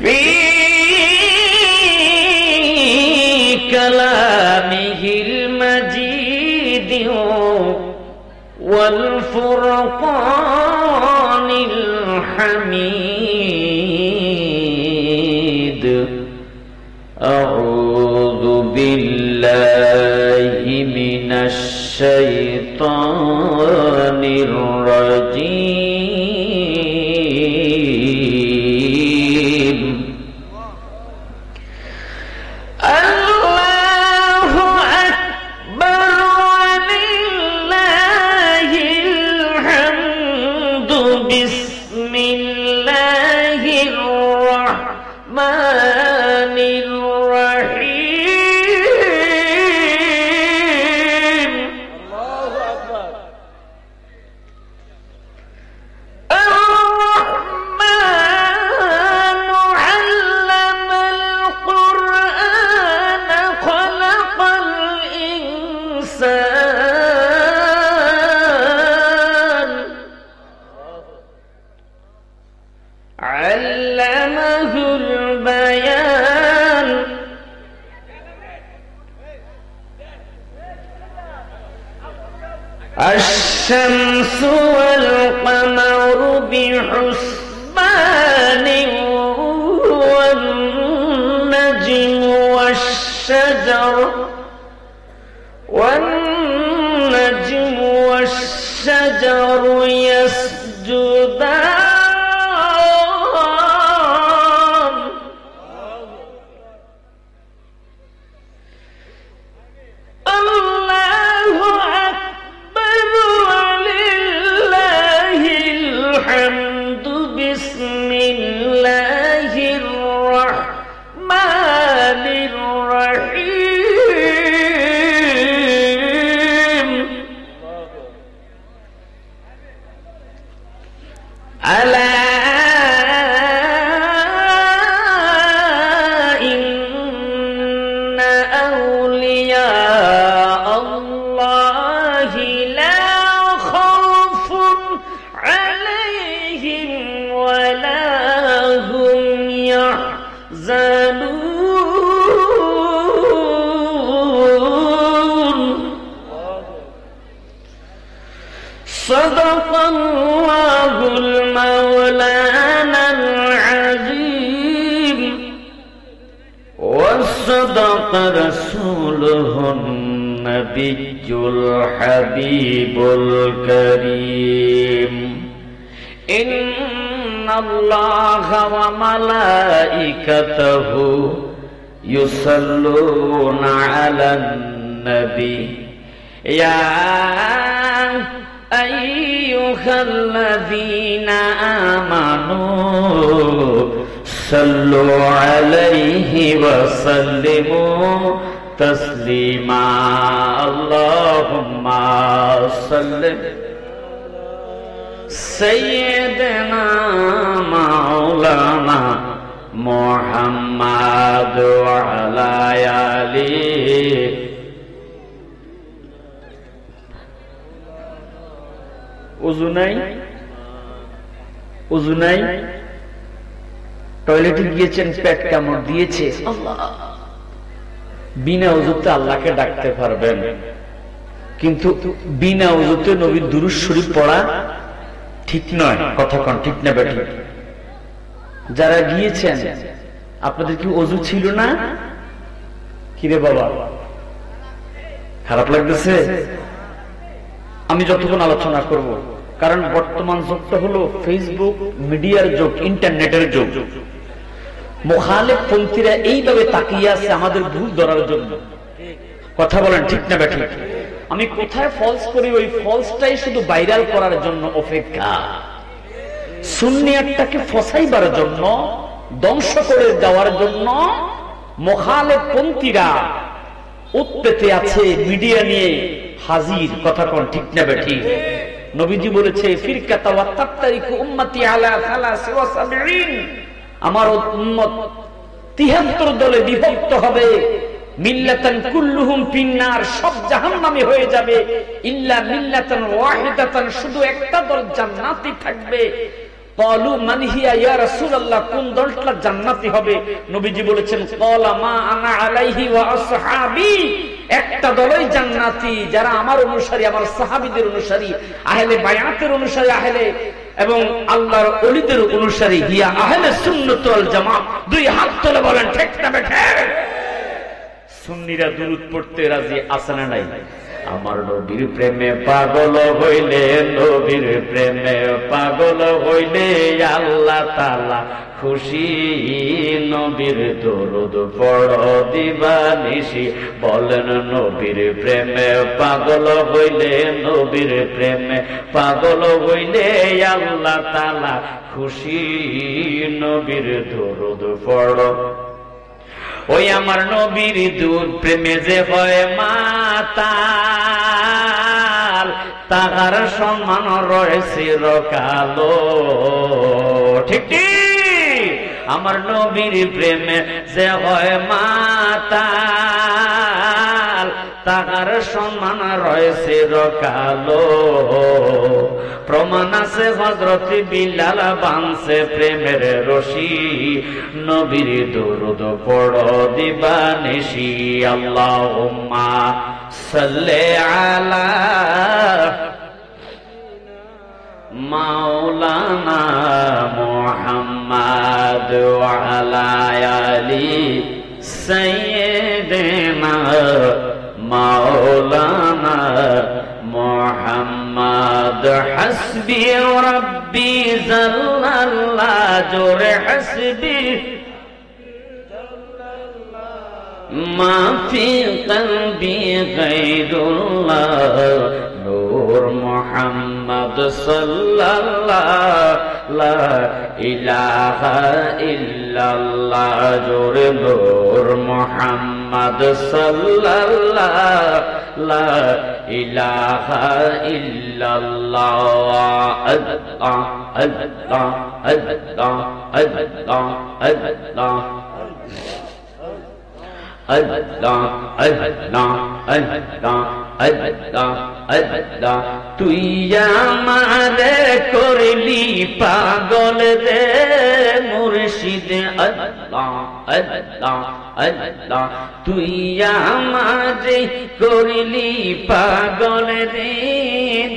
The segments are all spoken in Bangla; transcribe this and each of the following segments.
في كلامه المجيد والفرقان الحميد أعوذ بالله من الشيطان الرجيم الله أكبر ولله الحمد بسم الله الرحمن الرحيم الله أكبر الرحمن علم القرآن خلق الإنسان علمه البيان الشمس والقمر بحسبان والنجم والشجر يسجدان الله أكبر ولله الحمد بسم الله الرحمن الرحيم ألا إن أولياء الله لا خوف عليهم ولا هم يحزنون صدق الله المولانا العظيم وصدق رسوله النبي الحبيب الكريم إن الله وملائكته يصلون على النبي يا أيها الذين آمنوا صلوا عليه وسلموا تسليما اللهم صل سيدنا مولانا محمد وعلى آله উযু নাই টয়লেটে গিয়েছেন পেট কামড় দিয়েছে বিনা উযুতে আল্লাহকে ডাকতে পারবেন কিন্তু বিনা উযুতে নবীর দুরূদ শরীফ পড়া ঠিক নয় কথা কোন ঠিক না বেটি যারা গিয়েছেন আপনাদের কি ওযু ছিল না কি রে বাবা খারাপ লাগতেছে আমি যতক্ষণ আলোচনা করব কারণ বর্তমান যুগটা হলো ফেসবুক মিডিয়ার যুগ ইন্টারনেটের যুগ মুখালিফ পন্থীরা এইভাবে তাকিয়ে আছে আমাদের ভুল ধরার জন্য কথা বলেন ঠিক না বেঠিক আমি কোথায় ফলস করি ওই ফলসটাই শুধু ভাইরাল করার জন্য অপেক্ষা সুন্নিয়াতটাকে ফসাইবার জন্য ধ্বংস করে দেওয়ার জন্য মুখালিফ পন্থীরা উৎপেতে আছে মিডিয়া নিয়ে হাজির কথা কোন ঠিক না বেঠিক নবীজি বলেছে ফিরকাতা ওয়া তাফতারিকু উম্মতি আলা 73 আমার উম্মত 73 দলে বিভক্ত হবে মিল্লাতান কুল্লুহুম ফিন্নার সব জাহান্নামী হয়ে যাবে ইল্লা মিল্লাতান ওয়াহিদাতান শুধু একটা দল জান্নাতি থাকবে ক্বালু মান হিয়া ইয়া রাসূলুল্লাহ, কোন দলটা জান্নাতি হবে? নবীজি বলেছেন ক্বালা মা আনা আলাইহি ওয়া আসহাবি, একটা দলই জান্নাতি যারা আমার অনুসারী, আমার সাহাবীদের অনুসারী, আহলে বায়াতের অনুসারী, আহলে এবং আল্লাহর ওলিদের অনুসারী, হিয়া আহলে সুন্নাত ওয়াল জামাত। দুই হাত তুলে বলেন ঠিক না বেঠিক? সুন্নিরা দুরূদ পড়তে রাজি আছে না নাই? আমার নবীর প্রেমে পাগল হইলে, নবীর প্রেমে পাগল হইলে আল্লাহ তাআলা খুশি। নবীর দরুদ পড়ো দিবানিশি, বলেন নবীর প্রেমে পাগল হইলে, নবীর প্রেমে পাগল হইলে আল্লাহ তাআলা খুশি। নবীর দরুদ পড়ো। ওই আমার নবীর দুধ প্রেমে যে হয় মাতাল, তাহার সম্মান রয়েছে চিরকালো। ঠিক ঠিক, আমার নবীর প্রেমে যে হয় মাতাল, তাহার সম্মান রয়েছে চিরকালো। প্রমাণ আছে হযরত বিলাল বানছে প্রেমের রশি। নবীর দরুদ পড়ো দিবানিশি, আল্লাহুম্মা সাল্লি আলা মাওলানা মুহাম্মাদ ওয়া আলা আলি সাইয়্যিদিনা মাওলানা মুহাম্মদ। হাসবি রাব্বি জাল্লাল্লাহ, জোরে হাসবি মা ফি কলবি গায়রুল্লাহ, নূর মুহাম্মদ সাল্লাল্লাহ, লা ইলাহা ইল্লাল্লাহ, জোরে নূর মুহাম্মদ সাল্লাল্লাহ, লা ইলাহা ইল্লাল্লাহ। আল্লাহ আল্লাহ আল্লাহ আল্লাহ আল্লাহ আল্লাহ আল্লাহ আল্লাহ আল্লাহ আল্লাহ। তুই আমারে করলি পাগল রে মুর্শিদ, আল্লাহ আল্লাহ আল্লাহ। তুই আমারে করলি পাগল রে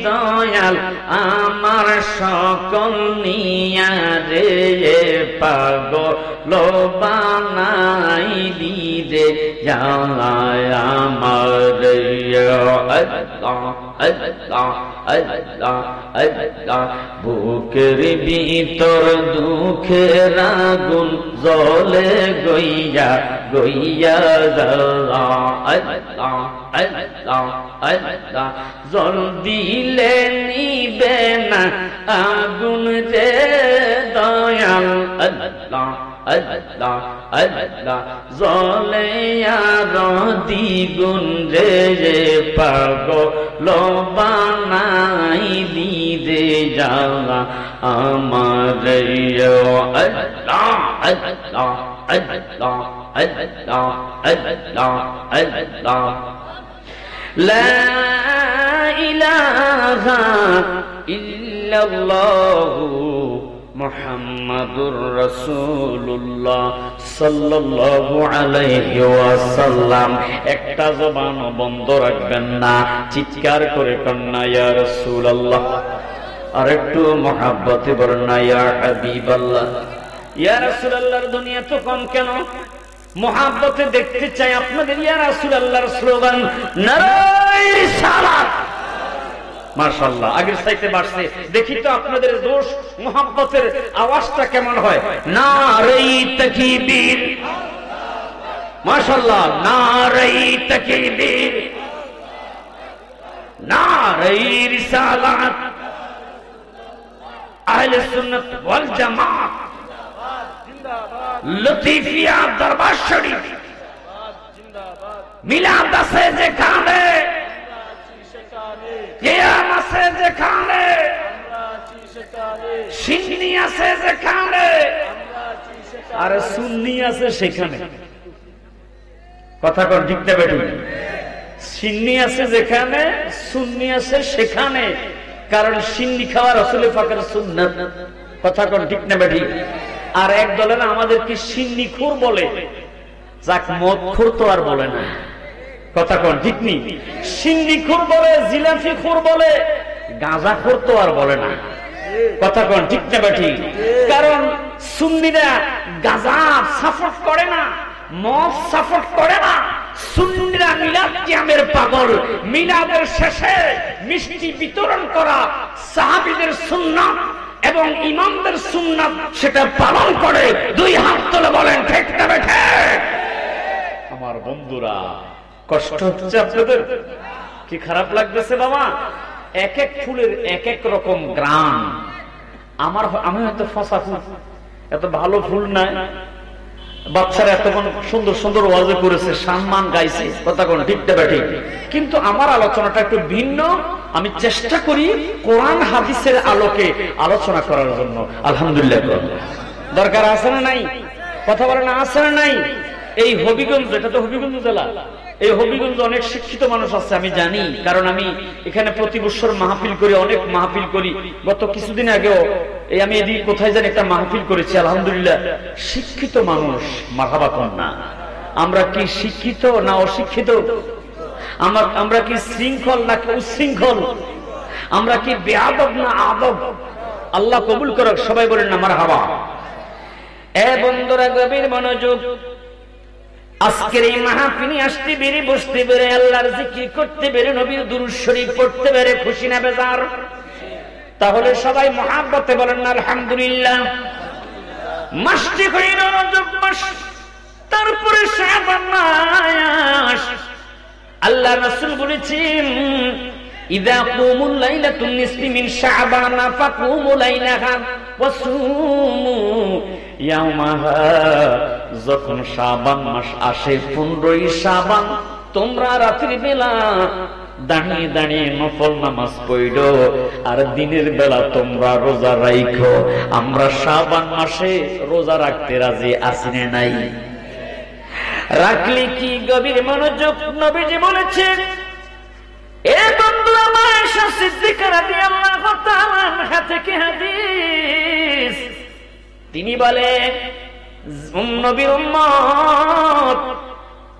দয়াল, আমার সকল নিয়া রে পাগল বানাইলি রে আমার। আল্লাহ আল্লাহ আল্লাহ আল্লাহ। বুকের ভিতর দুঃখের আগুন জ্বলে গইয়া গইয়া জ্বালা, আল্লাহ আল্লাহ আল্লাহ। জল দিলে নিবে না আগুন রে দয়াল, আল্লাহ আল্লাহ আল্লাহ। জলে আর দ্বিগুণ রে পাগল বানাইলি রে জ্বালা আমার। আল্লাহ আল্লাহ আল্লাহ আল্লাহ আল্লাহ আল্লাহ। লা ইলাহা ইল্লাল্লাহু মুহাম্মাদুর রাসূলুল্লাহ সাল্লাল্লাহু আলাইহি ওয়াসাল্লাম। একটা জবান বন্ধ রাখবেন না, চিৎকার করে কন্যা ইয়া রাসূলুল্লাহ। আর একটু মহব্বতে বলেন না ইয়া হাবিবাল্লাহ। ইয়া রাসূলুল্লাহর দুনিয়া তো কম কেন? মহব্বতে দেখতে চাই আপনাদের ইয়া রাসূলুল্লাহর স্লোগান নারায়ে রিসালাত। মাশাআল্লাহ, আগের চাইতে বাড়ছে। দেখি তো আপনাদের জোশ মুহাব্বতের আওয়াজটা কেমন হয়। নারায়ে তাকবীর, মাশাআল্লাহ, নারায়ে তাকবীর, নারায়ে রিসালাত। আহলে সুন্নাত ওয়াল জামাত লতিফিয়া দরবার শরীফ মিলাদ আছে যেখানে, কিয়াম আছে যেখানে, সিন্নি আছে যেখানে, আর সুন্নি আছে সেখানে। কথা কোন ঠিক না বেটু? সিন্নি আছে যেখানে, সুন্নি আছে সেখানে। কারণ সিন্নি খাওয়া রাসূল পাকের সুন্নাত। কথা কোন ঠিক না বেঠিক? আর এক দলের আমাদেরকে সিন্নিখোর বলে, যাক মদখোর তো আর বলে না, কথা কোন ঠিক নি? সিন্নিখোর বলে, জিলাপিখোর বলে, গাঁজাখোর তো আর বলে না, কথা কোন ঠিক না বেঠিক? কারণ সুন্নিরা গাঁজা সাপোর্ট করে না, মদ সাপোর্ট করে না। সুন্নিরা মিলাদ কিয়ামের পাগল। মিলাদের শেষে মিষ্টি বিতরণ করা সাহাবীদের সুন্নাত এবং ইমামদের সুন্নাত সেটা পালন করে। দুই হাত তুলে বলেন ঠিক না বেঠিক? আমার বন্ধুরা, কষ্ট হচ্ছে আপনাদের? কি খারাপ লাগতেছে বাবা? এক এক ফুলের এক এক রকম গ্রাম। আমি হয়তো ফসা ফুল, এত ভালো ফুল নাই, বাচ্চারা এতক্ষণ সুন্দর সুন্দর ওয়াজে করেছে, সম্মান গাইছে, কথা কোন ঠিক না বেঠিক? কিন্তু আমার আলোচনাটা একটু ভিন্ন। আমি চেষ্টা করি কোরআন হাদিসের আলোকে আলোচনা করার জন্য। আলহামদুলিল্লাহ। দরকার আছে না নাই? কথা বলে না, আছে না নাই? এই হবিগঞ্জ, এটা তো হবিগঞ্জ জেলা, এই হবিগঞ্জ অনেক শিক্ষিত মানুষ আছে আমি জানি, কারণ আমি এখানে প্রতি বছর মাহফিল করি, অনেক মাহফিল করি। গত কিছুদিন আগেও আমি এদিকে কোথায় জানি একটা মাহফিল করেছি। আলহামদুলিল্লাহ, শিক্ষিত মানুষ, মারহাবা কোন না? আমরা কি শিক্ষিত না অশিক্ষিত? আমরা কি শৃঙ্খল নাকি উচ্ছৃঙ্খল? আমরা কি বেয়াদব না আদব? আল্লাহ কবুল করুক, সবাই বলেন না মারহাবা। এ বন্ধুরা, গভীর মনোযোগ। আজকের এই মাহফিলে আসতে পেরে, বসতে পেরে, আল্লাহর জিকির করতে পেরে, নবীর দুরূদ শরীফ পড়তে পেরে খুশি না বেজার? তাহলে সবাই মহাব্বতে বলেন না আলহামদুলিল্লাহ। মাসটি হইল রজব মাস, তারপরে শাবান মাস। আল্লাহ রাসূল বলেছেন, ইযা কুমুল লাইলাতুন নিসফি মিন শাবান ফাকুমু লাইলাহা ওয়াসুমু ইয়াওমাহা। যখন শাবান মাস আসে, 15ই শাবান, তোমরা রাতের বেলা দাঁড়িয়ে দাঁড়িয়ে নফল নামাজ পড়ো, আর দিনের বেলা তোমরা রোজা রাখো। আমরা শাবান মাসে রোজা রাখতে রাজি আছি না নাই? রাখলে কি? গভীর মনোযোগ। নবীজি বলেছেন, এ বন্ধুরা, আয়েশা সিদ্দিকা রাদিয়াল্লাহু তাআলা আনহা থেকে হাদিস, তিনি বলেন, নবীর উম্মত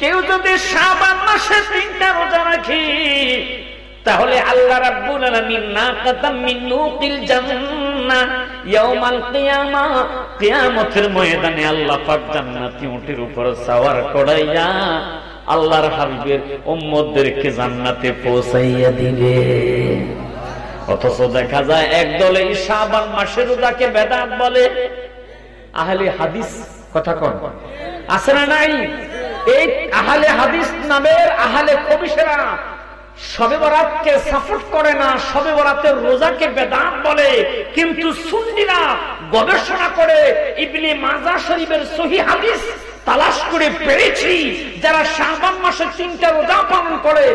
কেউ যদি শাবান মাসে 3টা রোজা রাখে, তাহলে আল্লাহ রাব্বুল আলামিন নাকাতাম মিন নুকিল জান্নাহ ইয়াউমাল কিয়ামা, কিয়ামতের ময়দানে আল্লাহ পাক জান্নাতি উটের উপর সওয়ার করাইয়া আল্লাহর হাবিবের উম্মতদেরকে জান্নাতে পৌঁছাইয়া দিবে। অথচ দেখা যায় একদলে শাবান মাসের রোজাকে বেদাত বলে। আহলে হাদিস, কথা কোন আছে না নাই? এই আহলে হাদিস নামের আহলে খবিশেরা শবে বরাতকে সাপোর্ট করে না, শবে বরাতের রোজাকে বেদাত বলে। কিন্তু সুন্নিরা গবেষণা করে ইবনে মাজাহ শরীফের সহিহ হাদিস তালাশ করে পেয়েছি, যারা শাবান মাসে 3টা রোজা পালন করে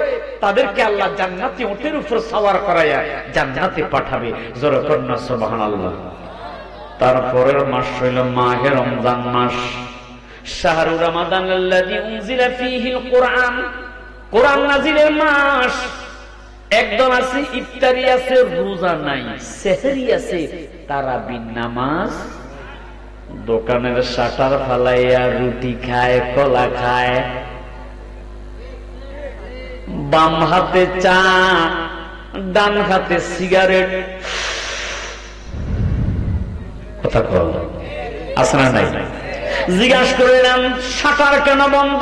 তাদেরকে আল্লাহ জান্নাতে উটের উপর সওয়ার করায়া জান্নাতে পাঠাবে। জোরে করুন না সুবহানাল্লাহ। তারপরের মাস হইল মাহে রমজান মাস। শাহরু রমাদান আল্লাযী উনজিলা ফীহিল কুরআন, কোরআন নাজিলের মাস। একদল আছে ইফতারি আছে, রোজা নাই, সেহরি আছে, তারাবির নামাজ, দোকানের শাটার ফালাইয়া রুটি খায়, কলা খায়, বাম হাতে চা, ডান হাতে সিগারেট। কথা কল আছে না নাই? জিজ্ঞাসা করলাম, শাটার কেন বন্ধ?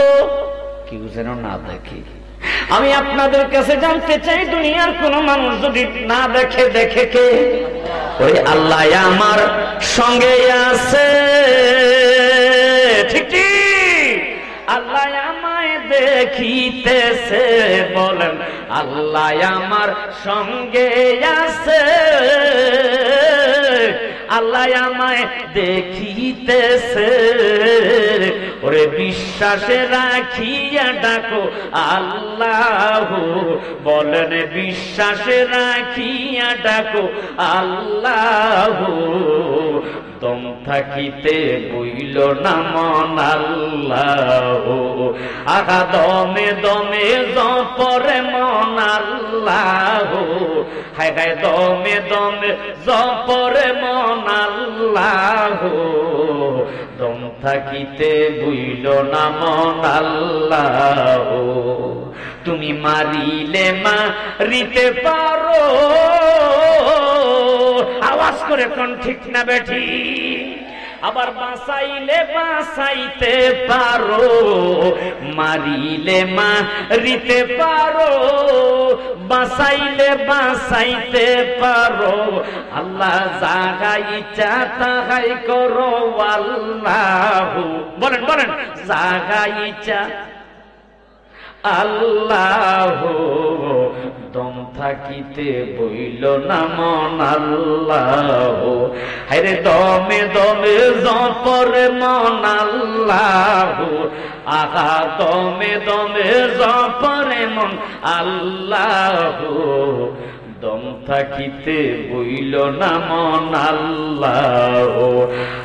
কেউ যেন না দেখে। আমি আপনাদের কাছে জানতে চাই, দুনিয়ার কোন মানুষ যদি না দেখে, দেখে কে? ওই আল্লাহ আমার সঙ্গে আছে। ঠিক ঠিক, আল্লাহ আমায় দেখিতেছে, বলেন আল্লাহ আমার সঙ্গে আছে। আল্লাহ আমায় দেখিতেছে, ওরে বিশ্বাসে রাখিয়া ডাকো আল্লাহ, বলেন বিশ্বাসে রাখিয়া ডাকো আল্লাহ, দম থাকিতে বইল না মন আল্লাহ, আহা দমে দমে জপরে মন আল্লাহ, হায় হায় দমে দমে জপরে মন আল্লাহ, দম থাকিতে বইল না মন আল্লাহ। তুমি মারিলে মারিতে পারো, আওয়াজ করে কোন ঠিক না বেঠি, আবার বাঁচাইলে বাঁচাইতে পারো, মারিলে মারিতে পারো, বাঁচাইলে বাঁচাইতে পারো, আল্লাহ জাগাই ইচ্ছা তাহাই করো আল্লাহ। বলেন বলেন, জাগাই ইচ্ছা আল্লাহ, দম থাকিতে বইল না মন আল্লাহ, হায়রে দমে দমে জপরে মন আল্লাহ, আহা দমে দমে জপরে মন আল্লাহ, দম থাকিতে বইল না মন আল্লাহ,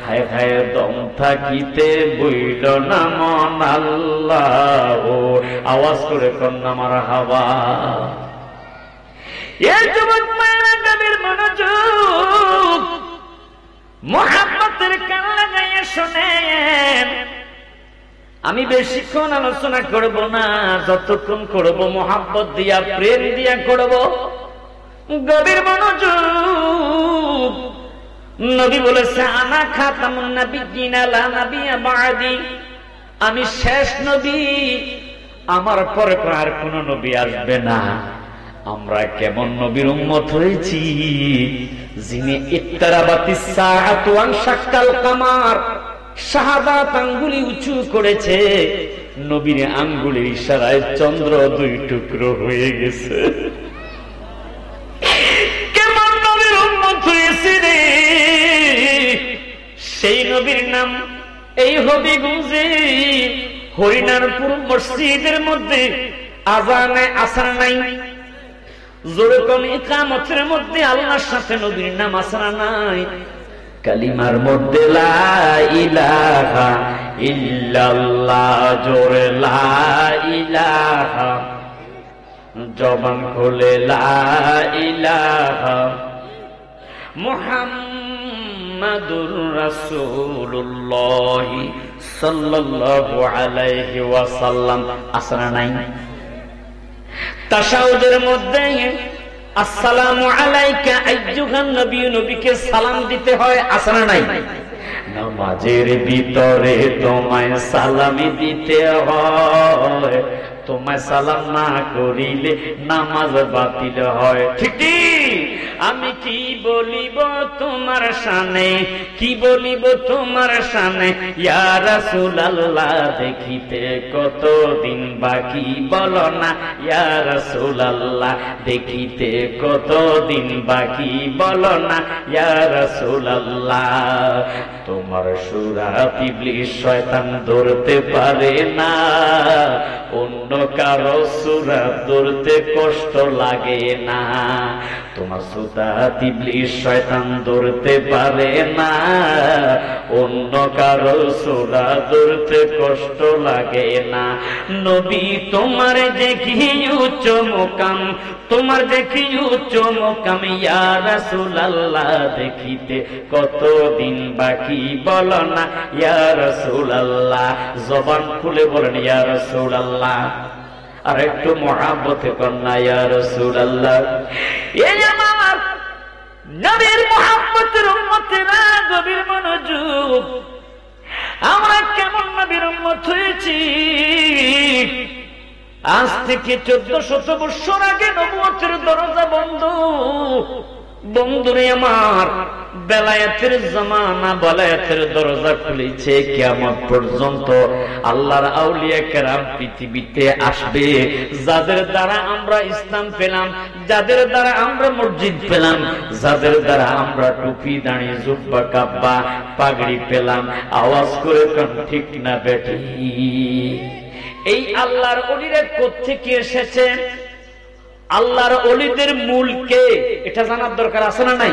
হায় হায় দম থাকিতে বইল না মন আল্লাহ। আওয়াজ করে কন্যা মারহাবা। এই যুবক মায়েরা নবীর মনোযোগ, মুহাব্বতের কান লাগাইয়া শোনেন। আমি বেশিক্ষণ আলোচনা করব না, যতক্ষণ করব মুহাব্বত দিয়া প্রেম দিয়া করব। গভীর মনোযোগ। নবী বলেছে আনা খাতামুন নাবিয়্যিন লা নাবিয়্যা বা'দি, আমি শেষ নবী, আমার পরে আর কোন নবী আসবে না। আমরা কেমন নবীর উম্মত হয়েছি, যিনি ইত্তারাবাতিস সাআতু ওয়ান শাক্কাল কামার, শাহাদাত আঙ্গুলি উঁচু করেছে, নবীর আঙ্গুলের ইশারায় চন্দ্র দুই টুকরো হয়ে গেছে। কেমন নবীর উম্মত হয়েছে রে, সেই নবীর নাম এই হবিগঞ্জে হরিনারপুর মসজিদের মধ্যে আজানে আসর নাই, জোরে কোন ইকামতের মধ্যে আল্লাহর সাথে নবীর নাম আসর নাই, কালিমার মধ্যে লা ইলাহা ইল্লাল্লাহ, জোরে লা ইলাহা, জবান খুলে লা ইলাহা মুহাম্মাদুর রাসূলুল্লাহ সাল্লাল্লাহু আলাইহি ওয়াসাল্লাম আসরা নাই। তাশাহুদের মধ্যে আসসালামু আলাইকা আইয়ুহান নবী, নবীকে সালাম দিতে হয়, আসরা নাই। নামাজের ভিতরে তোমায় সালাম দিতে হয়, তোমায় সালাম না করিলে নামাজ বাতিল হয়। ঠিক আমি কি বলিব তোমার শানে, কি বলিব তোমার শানে, ইয়া রাসূলুল্লাহ দেখিতে কতদিন বাকি বলো না, ইয়া রাসূলুল্লাহ দেখিতে কতদিন বাকি বলো না, ইয়া রাসূলুল্লাহ। তোমার সূরাত ইবলিস শয়তান ধরতে পারে না, অন্য কারো সূরাত ধরতে কষ্ট লাগে না, তোমার সূরাত ইবলিস শয়তান ধরতে পারে না, অন্য কারো সূরাত ধরতে কষ্ট লাগে না। নবী তোমার দেখি উচ্চ মুকাম, তোমার দেখি উচ্চ মুকাম, ইয়া রাসূলুল্লাহ দেখিতে কতদিন বাকি বলো না, ইয়া রাসূলুল্লাহ। জবান খুলে বলেন ইয়া রাসূলুল্লাহ, আর একটু মুহাব্বতে কন্যা ইয়া রাসূলুল্লাহ। এই আমার নবীর মুহাব্বতের উম্মতেরা, গভীর মনোযোগ। আমরা কেমন নবীর উম্মত হয়েছি। আজ থেকে 1400 বছর আগে নবুয়তের দরজা বন্ধ। বন্ধুরে আমার, বেলায়েতের জামানা, বেলায়েতের দরজা খুলেছে। কিয়ামত পর্যন্ত আল্লাহর আউলিয়া কেরাম পৃথিবীতে আসবে, যাদের দ্বারা আমরা ইসলাম পেলাম, যাদের দ্বারা আমরা মসজিদ পেলাম, যাদের দ্বারা আমরা টুপি দাঁড়ি জুব্বা কাব্বা পাগড়ি পেলাম। আওয়াজ করে কোন ঠিক না বেটি? এই আল্লাহর ওলিরা কোত্থেকে এসেছে, আল্লাহর ওলিদের মূল কে, এটা জানার দরকার আছে না নাই?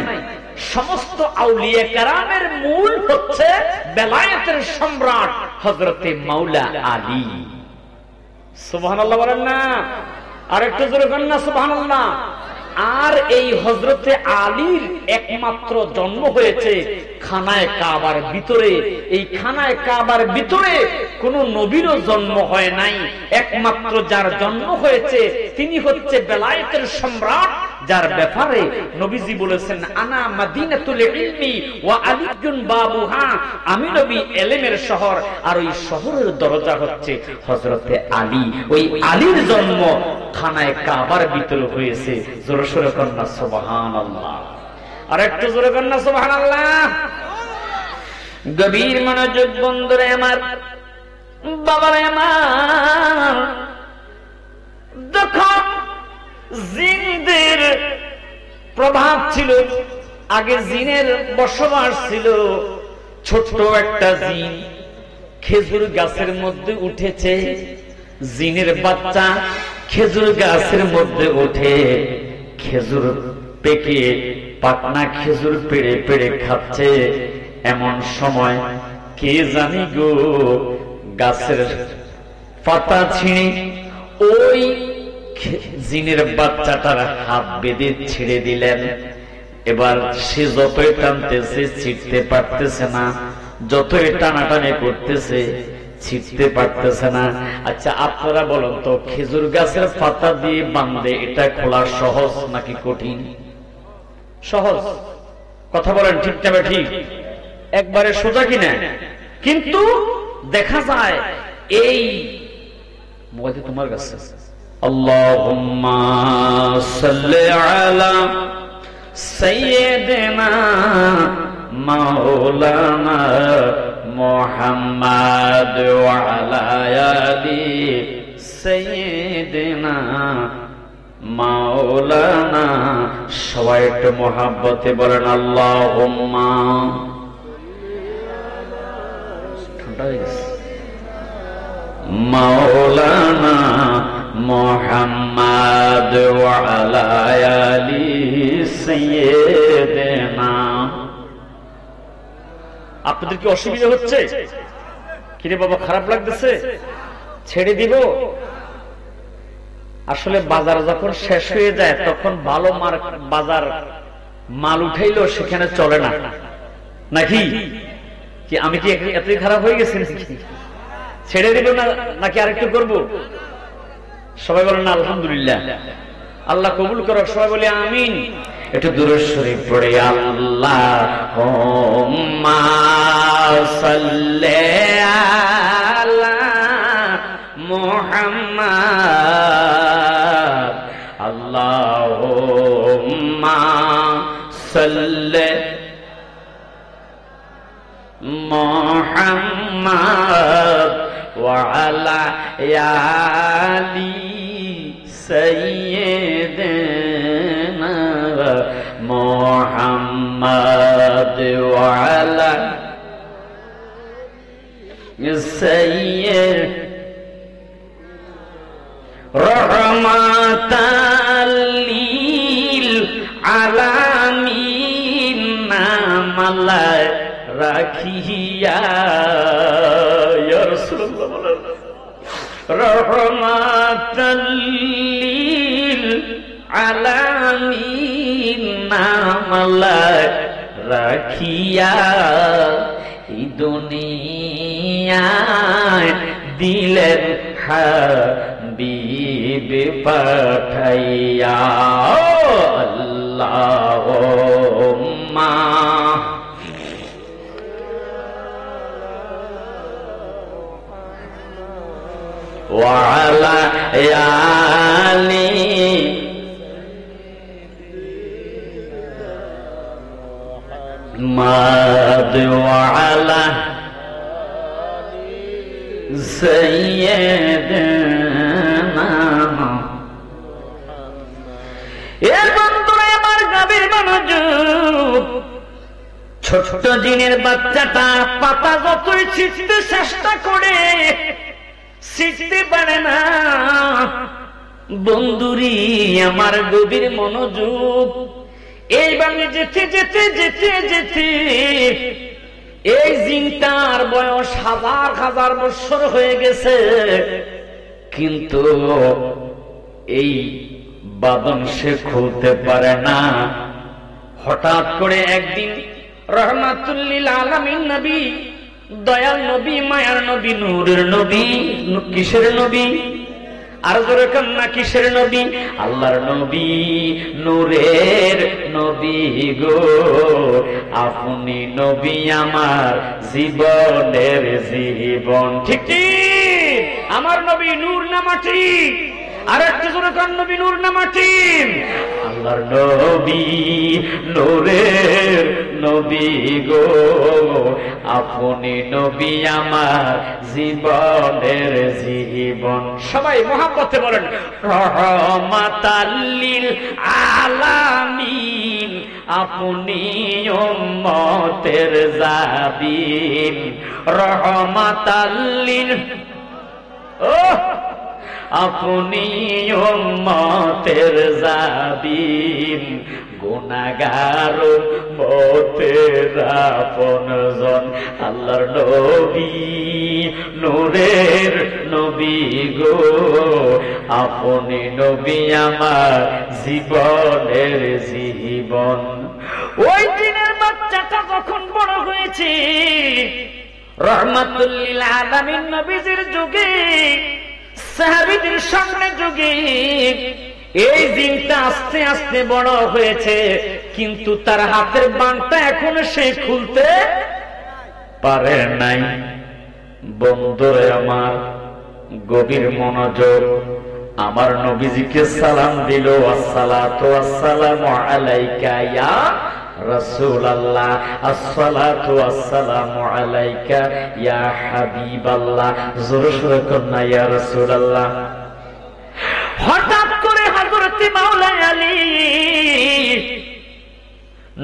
সমস্ত আউলিয়া কেরামের মূল হচ্ছে বেলায়েতের সম্রাট হযরতে মাওলা আলী। সুবহানাল্লাহ বলেন না, আর একটু জোরে বলেন না সুবহানাল্লাহ। আর এই হযরতে আলীর একমাত্র জন্ম হয়েছে খানায়ে কাবার ভিতরে। এই খানায়ে কাবার ভিতরে কোন নবীরও জন্ম হয় নাই। একমাত্র যার জন্ম হয়েছে তিনি হচ্ছে বেলায়েতের সম্রাট, যার ব্যাপারে নবীজি বলেছেন আনা মাদিনাতুল ইলমি ওয়া আলিয়ুন বাবুহা, আমি নবী ইলমের শহর আর ওই শহরের দরজা হচ্ছে হযরতে আলী। ওই আলীর জন্ম খানায়ে কাবার ভিতরে হয়েছে। জোরে সোরে কন্না সুবহানাল্লাহ, আর একটু জোরে কন্না সুবহানাল্লাহ। গভীর মনোযোগ বন্ধুরে আমার, বাবারে আমার, দেখো জিনদের প্রভাব ছিল, আগে জিনের বসবাস ছিল। ছোট্ট একটা জিন খেজুর গাছের মধ্যে উঠেছে। জিনের বাচ্চা খেজুর গাছের মধ্যে উঠে খেজুর পেকে পাকনা খেজুর পেড়ে পেড়ে খাচ্ছে। এমন সময় কে জানি গো গাছের পাতা ছিঁড়ে ওই জিনের বাচ্চাটার হাত বেঁধে ছেড়ে দিলেন। এবার সে যতই টানতেছে ছিঁড়তে পারতেছে না, যতই টানাটানি করতেছে ছিঁড়তে পারতেছে না। আচ্ছা আপনারা বলেন তো, খেজুর গাছের পাতা দিয়ে বাঁধে এটা খোলা সহজ নাকি কঠিন? সহজ। কথা বলেন ঠিক না ঠিক? একবারে সোজা কিনা? কিন্তু দেখা যায় এই মোবাইলটা তোমার কাছে, আল্লাহুম্মা সাল্লি আলা সাইয়্যিদিনা মাওলানা মুহাম্মাদ ওয়া আলা আলি সাইয়্যিদিনা মাওলানা। সবাই একটু মোহাব্বতে বলেন আল্লাহুম্মা। ঠান্ডা হয়ে গেছে। মাওলানা মুহাম্মাদ ওয়া আলা আলি সাইয়্যিদিনা। আপনাদের কি অসুবিধা হচ্ছে? কিরে বাবা খারাপ লাগতেছে? ছেড়ে দিব? আসলে বাজার যখন শেষ হয়ে যায় তখন ভালো বাজার মাল উঠাইলেও সেখানে চলে না, নাকি? কি আমি কি এতই খারাপ হয়ে গেছি? ছেড়ে দিব না নাকি আরেকটু করবো? সবাই বলেন না আলহামদুলিল্লাহ। আল্লাহ কবুল করো। সবাই বলে আমিন। একটু দুরূদ শরীফ পড়ে আল্লাহুম্মা সাল্লি আলা মুহাম্মাদ। আল্লাহুম্মা সাল্লি মুহাম্মাদ ওয়া আলা আলি সাইয়্যিদিনা মুহাম্মাদ ওয়া আলা সাইয়্যিদ রাহমাতাল লিল আলামিন নামালায় রাখিয়া। ইয়া রাসূলুল্লাহ রহমাতাল লিল আলামিন নামালায় রাখিয়া এই দুনিয়ায় দিলেন হাবিব পাঠাইয়া। আল্লাহুম্মা ওয়া আলা আলি মাদ ওয়া আলা সাইয়্যিদিনা। এ বন্ধুরা আমার গাবের মনোযোগ, ছোট্ট জিনের বাচ্চাটা পাতা যতই ছিঁড়তে চেষ্টা করে ছিঁড়তে পারে না। বন্ধুরি আমার গভীর মনোযোগ, এইভাবে যেতে যেতে যেতে যেতে এই জিনটার বয়স হাজার হাজার বছর হয়ে গেছে, কিন্তু এই বাঁধন সে খুলতে পারে না। হঠাৎ করে একদিন রহমাতুল লিল আলামিন নবী, দয়াল নবী, মায়ার নবী, নূরের নবী, কিসের নবী? আর জোরে কান্না, কিসের নবী? আল্লাহর নবী, নূরের নবী গো, আপনি নবী আমার জীবনের জীবন। ঠিক ঠিক, আমার নবী নূর না মাটি? আর একটা জোরে কান, নবী নূর না মাটি? আল্লাহর নবী, নূরের নবী গো, আপনি নবী আমার জীবনের জীবন। সবাই মহব্বতে বলেন, রহমাতাল লিল আলামিন, আপনি উম্মতের জাবিন। রহমাতাল লিল, ও আপনি উম্মতের জাবিন, গুনাহগার উম্মতের আপনজন। আল্লাহর নবী, নূরের নবী গো, আপনি নবী আমার জীবনের জীবন। ওই দিনের বাচ্চাটা যখন বড় হয়েছে, রহমাতুল লিল আলামিন নবীজির যুগে, সাহাবীদের সামনে যুগে এই দিনটা আস্তে আস্তে বড় হয়েছে, কিন্তু তার হাতের বানটা এখনো সে খুলতে পারে নাই। বন্ধুরে আমার, গভীর মনোযোগ, আমার নবীজিকে সালাম দিল, আসসালাতু ওয়াসসালামু আলাইকা ইয়া রাসূলুল্লাহ, আসসালাতু ওয়াসসালামু আলাইকা ইয়া হাবিবাল্লাহ। জোরে সোরে কন্না, ইয়া রাসূলুল্লাহ। হঠাৎ করে হযরত মাওলা আলী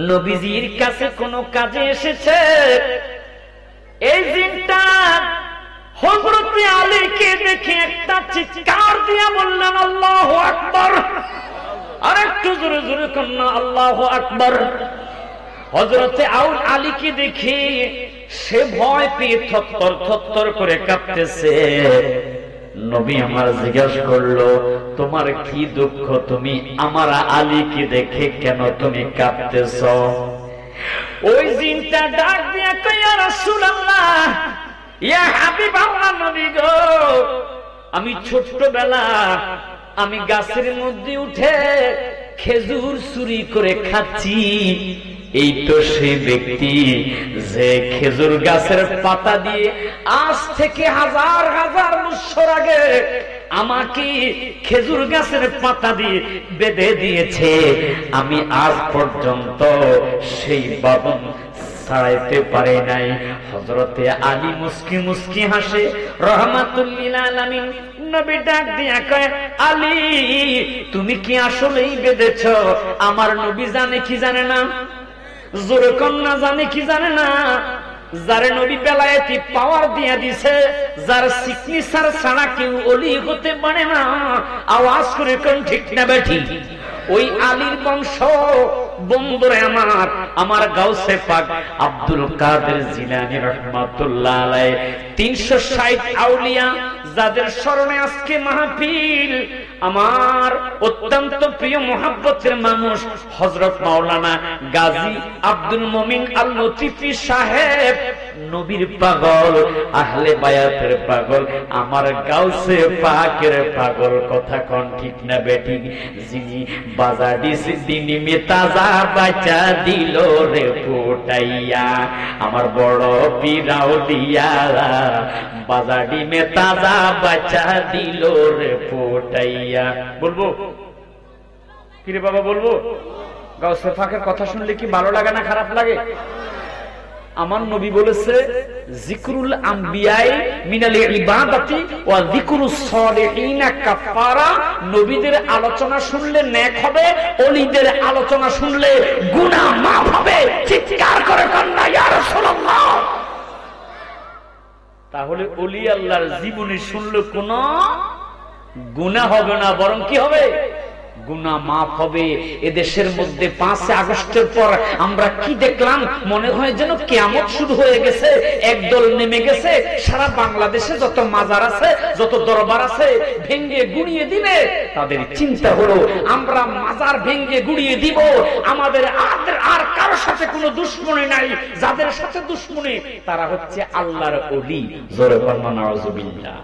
নবীজির কাছে কোনো কাজে এসেছে। এই জিনটা হযরত আলীকে দেখে একটা চিৎকার দিয়ে বললেন, আল্লাহু আকবার। আর একটু জোরে জোরে কন্না, আল্লাহু আকবার। হযরত আলীকে দেখে সে ভয় পেয়ে থরথর থরথর করে কাঁপতেছে। নবী আমার জিজ্ঞাসা করলো, তোমার কি দুঃখ? তুমি আমার আলীকে দেখে কেন তুমি কাঁপতেছ? ওই জিনটা ডাক দিয়া কয়, ইয়া রাসূলুল্লাহ, ইয়া হাবিবাল্লাহ, নবী গো, আমি ছোট্টবেলা আমি গাছের মধ্যে উঠে খেজুর চুরি করে খাচ্ছি। এই তো সেই ব্যক্তি যে খেজুর গাছের পাতা দিয়ে আজ থেকে হাজার হাজার বছর আগে আমাকে খেজুর গাছের পাতা দিয়ে বেঁধে দিয়েছে। আমি আজ পর্যন্ত সেই বাঁধন ছাড়াইতে পারে নাই। হযরতে আলী মুস্কি মুস্কি হাসে। রহমাতুল লিল আলামিন নবী ডাক দিয়া কয়, আলী, তুমি কি আসলেই বেঁধেছ? আমার নবী জানে কি জানে না? জোরে কন্যা, জানে কি জানে না? যারে নবী বেলায়েতি পাওয়ার দিয়া দিছে, যার সিগনেচার ছাড়া কেউ ওলি হতে পারে না। আওয়াজ করে কোন ঠিক না বেঠি? ওই আলীর বংশ। বন্ধুরে আমার, আমার গাউসে পাক আব্দুল কাদের জিলানী রাহমাতুল্লাহ আলাইহি 360 আউলিয়া যাদের স্মরণে আজকে মাহফিল, আমার অত্যন্ত প্রিয় মহব্বতের মানুষ হযরত মাওলানা গাজী আব্দুল মুমিন আল লতিফি সাহেব, নবীর পাগল, আহলে বায়াতের পাগল, আমার গাউসে পাকের পাগল। কথা কোন ঠিক না বেঠিক? যিনি বাজাডি সিদ্দিনি মে তাজা বাচ্চা দিল রে ফুটাইয়া, আমার বড় পীরাও দিয়া বাজাডি মে তাজা বাচ্চা দিল রে ফুটাইয়া। বলবো কিরে বাবা, বলবো? গাউসে পাকের কথা শুনলে কি ভালো লাগে না খারাপ লাগে? আমার নবী বলেছে, যিকরুল আম্বিয়াই মিনাল ইবাদাতি ওয়া যিকরুস সালিহিনা কাফারা। নবীদের আলোচনা শুনলে নেক হবে, ওলিদের আলোচনা শুনলে গুনাহ মাফ হবে। চিৎকার করে কন্যা, ইয়া রাসূলুল্লাহ। তাহলে ওলি আল্লাহর জীবনী শুনলে কোনো গুনাহ হবে না, বরং কি হবে? গুনাহ মাফ হবে। এদেশের মধ্যে 5 আগস্টের পর আমরা কি দেখলাম, মনে হয় যেন কিয়ামত শুরু হয়ে গেছে, একদল নেমে গেছে, সারা বাংলাদেশে যত মাজার আছে, যত দরবার আছে ভেঙে গুড়িয়ে দিবে। তাদের চিন্তা হলো আমরা মাজার ভেঙে গুড়িয়ে দিব, আমাদের আর কারোর সাথে কোনো দুশমনি নাই, যাদের সাথে দুশমনি তারা হচ্ছে আল্লাহর ওলি। জোরে বলুন নাউজুবিল্লাহ।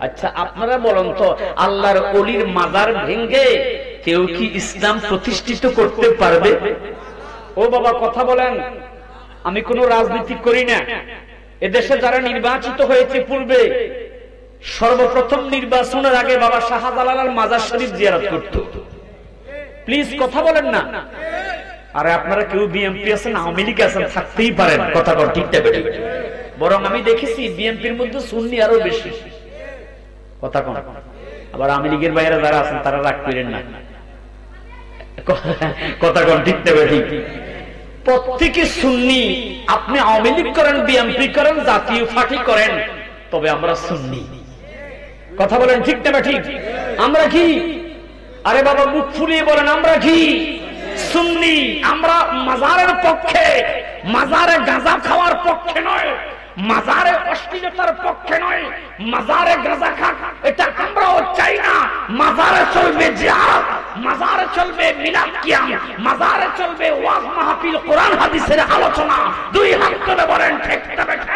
আচ্ছা আপনারা বলেন তো, আল্লাহর ওলির মাজার ভেঙে কেউ কি ইসলাম প্রতিষ্ঠিত করতে পারবে? ও বাবা কথা বলেন। আমি কোনো রাজনীতি করি না। এদেশে যারা নির্বাচিত হয়েছে পূর্বে, সর্বপ্রথম নির্বাচনের আগে বাবা শাহজালাল মাজার শরীফ জিয়ারত করত। প্লিজ কথা বলেন না। আরে আপনারা কেউ বিএনপি আছেন, আওয়ামী লীগ আছেন, থাকতেই পারেন, কথা বল ঠিক না বেঠিক? বরং আমি দেখেছি বিএনপির মধ্যে সুন্নি আরো বেশি, কথা কন। আবার আওয়ামী লীগের বাইরে যারা আছেন তারা রাগ করেন না, কথা কন ঠিক না বেঠিক? প্রত্যেকে সুন্নি। আপনি আওয়ামী লীগ করেন, বিএনপি করেন, জাতীয় পার্টি করেন, তবে আমরা সুন্নি। কথা বলেন ঠিক না বেঠিক? আমরা কি? আরে বাবা মুখ ফুলিয়ে বলেন আমরা কি? সুন্নি। আমরা মাজারের পক্ষে, মাজারে গাঁজা খাওয়ার পক্ষে নয়, মাজারে অশ্লীলতার পক্ষে নয়, মাজারে গাঁজা খা এটা আমরাও চাই না। মাজারে চলবে জিয়ারত, মাজারে চলবে মিলাদ কিয়াম, মাজারে চলবে ওয়াজ মাহফিল, কোরআন হাদিসের আলোচনা। দুই হাত তুলে বলেন ঠিক না বেঠিক?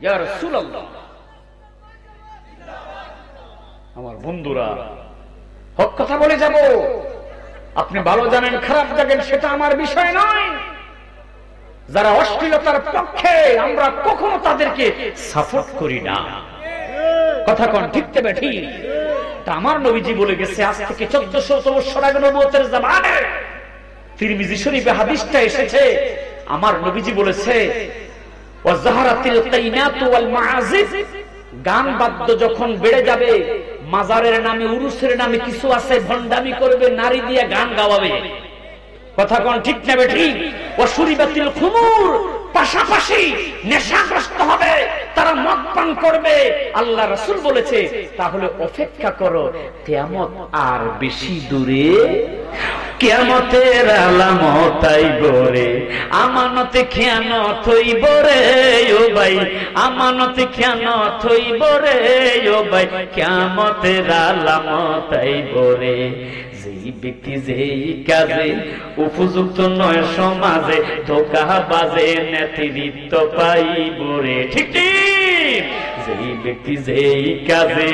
ইয়া রাসূলুল্লাহ। আমার বন্ধুরা, হক কথা বলে যাব। আপনি ভালো জানেন, খারাপ জানেন, সেটা আমার বিষয় নয়। যারা অশ্লীলতার পক্ষে আমরা কখনো তাদেরকে সাপোর্ট করি না, কথা কোন ঠিক তবে ঠিক? তা আমার নবীজি বলে গেছে আজ থেকে 1400 বছর আগে নবুয়তের জামানে তিরমিজি শরীফে হাদিসটা এসেছে। আমার নবীজি বলেছে ওয়াজাহারাতিল কাইনাতু ওয়াল মাআজিফ, গান বাদ্য যখন বেড়ে যাবে, মাজারের নামে উরুসের নামে কিছু আছে ভণ্ডামি করবে, নারী দিয়ে গান গাওয়াবে, কথা কোন ঠিক না বেঠিক? ওয়াশুরিবাতিল খুমুর, পাশাপাশি নেশাগ্রস্ত হবে, তারা মদ পান করবে। আল্লাহ রাসূল বলেছে তাহলে অপেক্ষা করো, কিয়ামত আর বেশি দূরে, কিয়ামতের আলামত আইব রে, আমানতে খেয়ানত হইব রে ও ভাই, আমানতে খেয়ানত হইব রে ও ভাই, কিয়ামতের আলামত আইব রে। যেই ব্যক্তি যেই কাজে উপযুক্ত নয় সমাজে, ধোঁকা বাজে নেতৃত্ব পাইব রে, ঠিক ঠিক? যেই ব্যক্তি যেই কাজে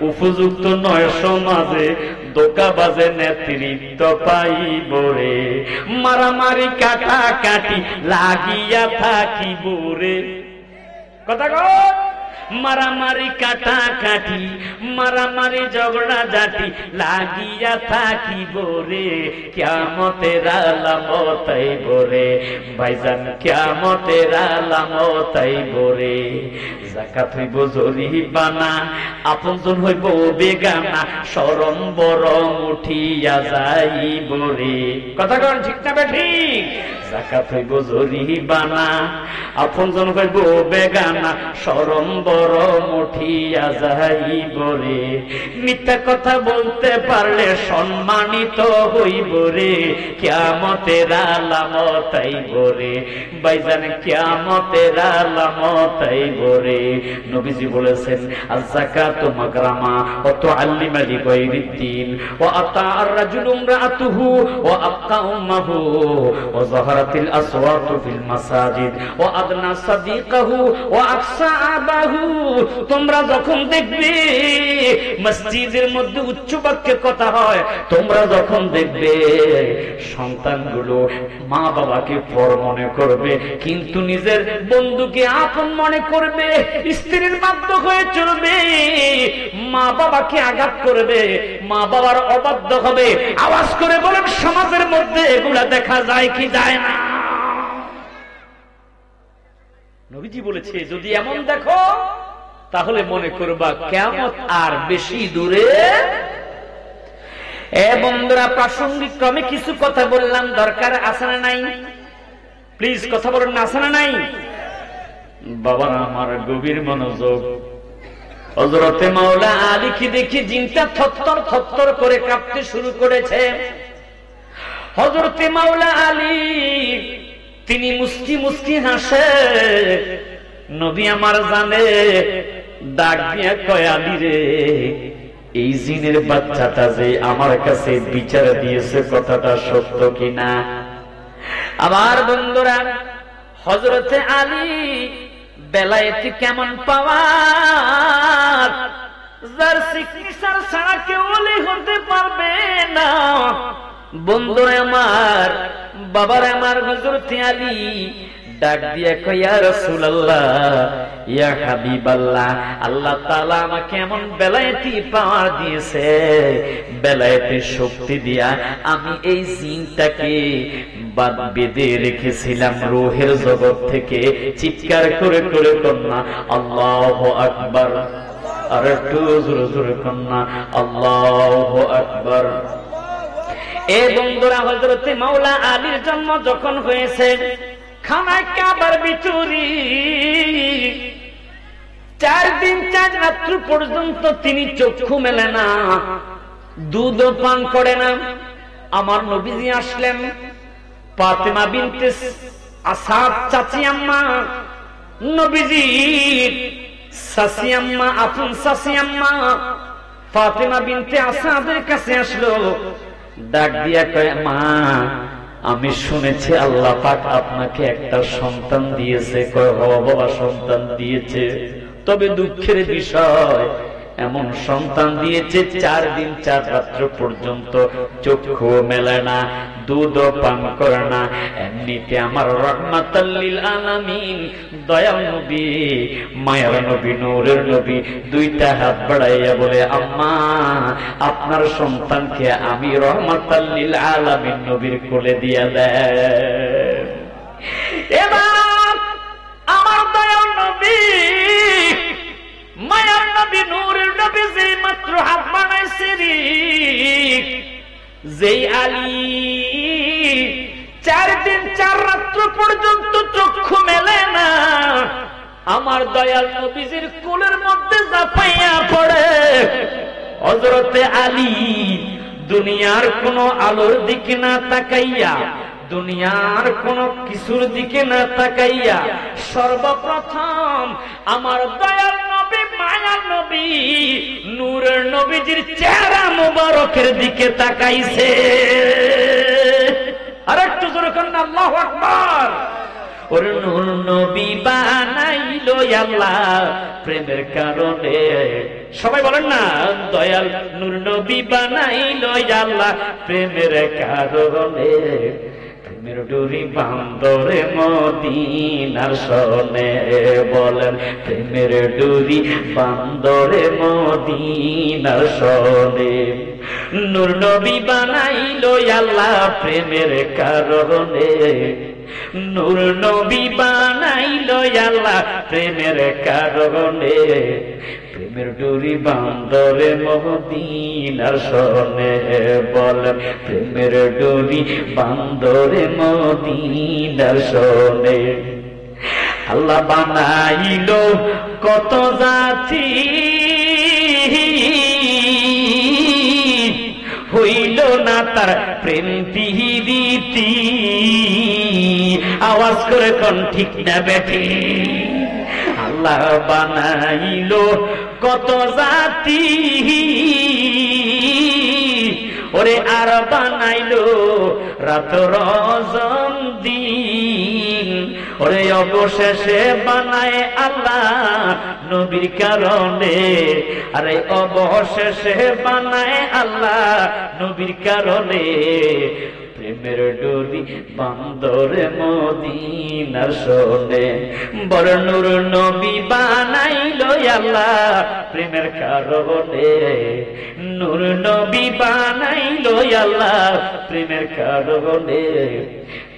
উপযুক্ত নয় সমাজে, ধোঁকা বাজে নেতৃত্ব পাইব রে। মারামারি কাটাকাটি লাগিয়া থাকিব রে, কথা কর। মারামারি কাটাকাটি, মারামারি ঝগড়া জাতি লাগিয়া থাকিব রে, কিয়ামতের আলামত আইব রে ভাইজান, কিয়ামতের আলামত আইব রে। যাকাত হইব জরিমানা, আপনজন হইব বেগানা, শরম বরম উঠিয়া যাইব রে, কথা কন ঠিক না বেঠিক? যাকাত হইব জরিমানা, আপনজন হইব বেগানা, শরম বরম উঠিয়া যাইব রে। মিথ্যা কথা বলতে পারলে সম্মানিত হইব রে, কিয়ামতের আলামত আইব রে ভাইজান, কিয়ামতের আলামত আইব রে। নবীজি বলেছেন আয-যাকাতু মাগরামা ওয়া তুআল্লিমা লিগাইরিদ্দিন ওয়া আতা'আর রাজুলু ইমরাআতুহু ওয়া আবকা উম্মাহু ওয়া যাহারাতিল আসওয়াতু ফিল মাসাজিদ ওয়া আদনা সাদিকাহু ওয়া আকসা আবাহু। তোমরা যখন দেখবে মসজিদের মধ্যে উচ্চ বাক্যে কথা হয়, তোমরা যখন দেখবে সন্তানগুলো মা বাবাকে পর মনে করবে, কিন্তু নিজের বন্ধুকে আপন মনে করবে, স্ত্রীর বাধ্য হয়ে চলবে, মা বাবাকে আঘাত করবে, মা বাবার অবাধ্য হবে, আওয়াজ করে বলেন সমাজের মধ্যে এগুলা দেখা যায় কি যায় না? নবীজি বলেছে যদি এমন দেখো তাহলে মনে করবা কিয়ামত আর বেশি দূরে। বন্ধুরা, প্রাসঙ্গিক ক্রমে কিছু কথা বললাম, দরকার আছে না নাই? প্লিজ কথা বলেন না, আছে না নাই? বাবা আমার গভীর মনোযোগ। হযরতে মাওলা আলীকে দেখি জিনটা থরথর থরথর করে কাঁপতে শুরু করেছে। হযরতে মাওলা আলী তিনি মুস্কি মুস্কি হাসে। নবী আমার জানে, ডাক দিয়া কয়, আলী রে, এই জিনের বাচ্চাটা যে আমার কাছে বিচার দিয়েছে কথাটা সত্য কিনা? আমার বন্ধুরা, হযরতে আলী বেলায়েতি কেমন পাওয়ার, যার সিগনেচার ছাড়া কেউ ওলি হতে পারবে না। বন্ধুরা আমার, বাবার আমার, হযরতে আলী ডাক দিয়া কয়, ইয়া রাসূলুল্লাহ, ইয়া হাবিবাল্লাহ, আল্লাহ তাআলা আমাকে এমন বেলায়েতি পাওয়ার দিয়েছে, বেলায়েতি শক্তি দিয়া আমি এই জিনটাকে বাদ বেঁধে রেখেছিলাম রূহের জগৎ থেকে। চিৎকার করে করে কন্যা আল্লাহু আকবার। আর একটু জোরে জোরে কন্যা আল্লাহু আকবার। এ বন্ধুরা, হযরতে মাওলা আলীর জন্ম যখন হয়েছে, খানায় কাবার ভিতরে 4 দিন 4 রাত্র পর্যন্ত তিনি চক্ষু মেলে না, দুধও পান করে না। আমার নবীজি আসলেন, ফাতেমা বিনতে আসাদ চাচি আম্মা, নবীজির চাচি আম্মা, আপন চাচি আম্মা ফাতেমা বিনতে আসাদের কাছে আসলো। ডাক দিয়া কয়, মা, আমি শুনেছি আল্লাহ পাক আপনাকে একটা সন্তান দিয়েছে। কয়, হ বাবা, সন্তান দিয়েছে, তবে দুঃখের বিষয়, এমন সন্তান দিয়েছে 4 দিন 4 রাত্র পর্যন্ত চক্ষু মেলে না, দুধও পান করে না। এমনিতে আমার রাহমাতাল লিল আলামিন, দয়াল নবী, মায়ার নবী, নূরের নবী 2টা হাত বাড়াইয়া বলে, আম্মা, আপনার সন্তানকে আমি রাহমাতাল লিল আলামিন নবীর কোলে দিয়া দেন। এবার আমার দয়াল নবী, মায়ার নবী, নূরের নবী যেই মাত্র হাত বাড়াইছে, যেই আলী 4 দিন 4 রাত্র পর্যন্ত চক্ষু মেলে না, আমার দয়াল নবীজির কোলের মধ্যে ঝাঁপাইয়া পড়ে। হযরতে আলী দুনিয়ার কোন আলোর দিকে না তাকাইয়া, দুনিয়ার কোন কিছুর দিকে না তাকাইয়া, সর্বপ্রথম আমার দয়াল নবী, মায়ার নবী, নূরের নবীজির চেহারা মুবারকের দিকে তাকাইছে। আর একটু জোরে করেন আল্লাহু আকবার। ওর নূর নবী বানাইলো আল্লাহ প্রেমের কারণে। সবাই বলেন না, দয়াল নূর নবী বানাইলো আল্লাহ প্রেমের কারণে। প্রেমের ডুরি বান্দরে মদিনার শোনে, বলেন, প্রেমের ডুরি বান্দরে মদিনার শোনে। নূর নবী বানাইলো আল্লাহ প্রেমের কারণে, নূর নবী বানাইলো আল্লাহ প্রেমের কারণে। প্রেমের ডুরি বান্দরে মদিনার শোনে, বলেন, প্রেমের ডুরি বান্দরে মদিনার শোনে। আল্লাহ বানাইলো কত জাতি, হইল না তার প্রেম প্রীতি। আওয়াজ করে কোন ঠিক না বেঠি? আল্লাহ বানাইলো কত জাতি, ওরে আর বানাইলো রাত রজন দিন, ওরে অবশেষে বানায় আল্লাহ নবীর কারণে। আরে অবশেষে বানায় আল্লাহ নবীর কারণে। প্রেমের ডোরি বান্দরে মদিনার শোনে, বড় নূর নবী বানাইলো আল্লাহ প্রেমের কারণে। নূর নবী বানাইলো আল্লাহ প্রেমের কারণে।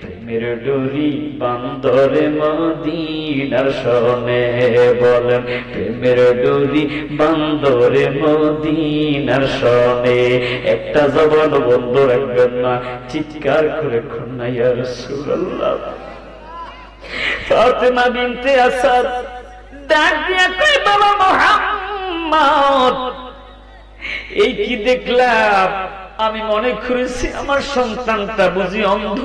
প্রেমের ডোরি বান্দরে মদিনার শোনে, বলেন, প্রেমের ডোরি বান্দরে মদিনার শোনে। একটা জবান বন্ধ রাখবেন না, চিৎকার করে কন্যা, ইয়া রাসূলুল্লাহ। ফাতেমা বিনতে আসাদ ডাক দিয়া কই, বাবা মুহাম্মদ, মুহাম্মদ, এই কি দেখলাম? আমি মনে করেছি আমার সন্তানটা বুঝি অন্ধ,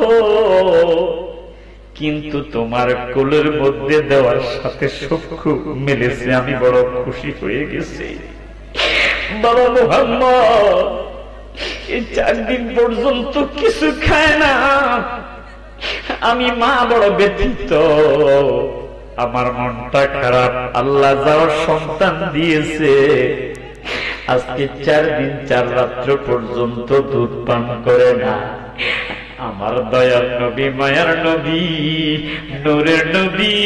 কিন্তু তোমার কোলের মধ্যে দেওয়ার সাথে চক্ষু মেলেছে, আমি বড় খুশি হয়ে গেছি। বাবা মুহাম্মদ এই 4 দিন পর্যন্ত কিছু খায় না, আমি মা বড় ব্যথিত, আমার মনটা খারাপ। আল্লাহ যাওয়ার সন্তান দিয়েছে, আজকে 4 দিন 4 রাত্র পর্যন্ত দুধ পান করে না। আমার দয়ার নবী, মায়ার নবী, নূরের নবী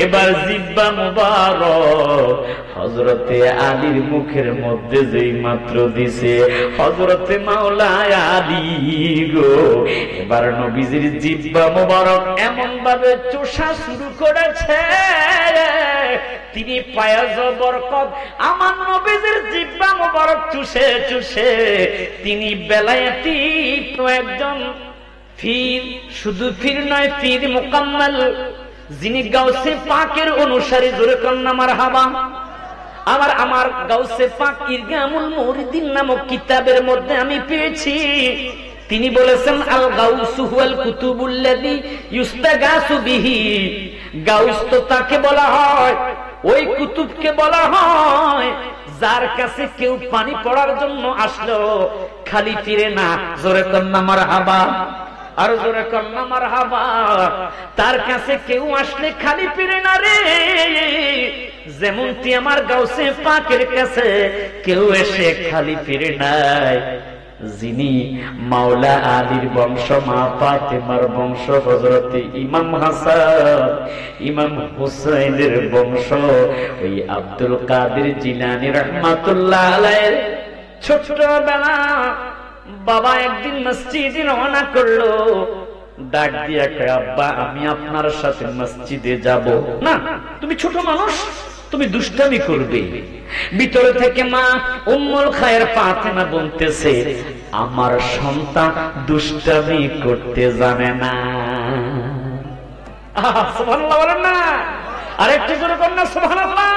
এবার জিব্বা মুবারক হযরতে আলীর মুখের মধ্যে যেই মাত্র দিছে, হযরতে মাওলা আলী গো এবার নবীজির জিব্বা মুবারক এমন ভাবে চোষা শুরু করেছে, তিনি পায়াজ বরকত আমার নবীজির জিব্বা মুবারক চুষে চুষে তিনি বেলায়েতি একজন ফির, শুধু ফির নয়, ফির মুকাম্মাল, যিনি গাউসে পাকের অনুসারী। জোরে কন্না মারহাবা। আমার গাউসে পাক ইরগামুল মুরিদিন নামক কিতাবের মধ্যে আমি পেয়েছি, তিনি বলেছেন আল গাউসু হুয়াল কুতুবুল্লাযী ইউস্তাগাসু বিহি। গাউস তো তাকে বলা হয়, ওই কুতুবকে বলা হয় যার কাছে কেউ পানি পড়ার জন্য আসলো খালি ফিরে না। জোরে কন্না মারহাবা, আর জোরে কন্না মারহাবা। তার কাছে কেউ আসলে খালি ফিরে না রে, যেমনটি আমার গাউসে পাকের কাছে কেউ এসে খালি ফিরে নাই। যিনি মাওলা আলীর বংশ, মা ফাতেমার বংশ, হযরতে ইমাম হাসান ইমাম হুসাইনের বংশ, ওই আব্দুল কাদের জিলানী রাহমাতুল্লাহ আলাইহির ছোটবেলা বাবা একদিন মসজিদে রওনা করলো, ডাক দিয়া কয় আব্বা আমি আপনার সাথে মসজিদে যাব না, তুমি ছোট মানুষ, তুমি দুষ্টামি করবে। ভিতরে থেকে মা উম্মুল খায়ের ফাতেমা বলতেছে আমার সন্তান দুষ্টামি করতে জানে না। সুবহানাল্লাহ বলেন না, আরেকটু জোরে বলেন না সুবহানাল্লাহ।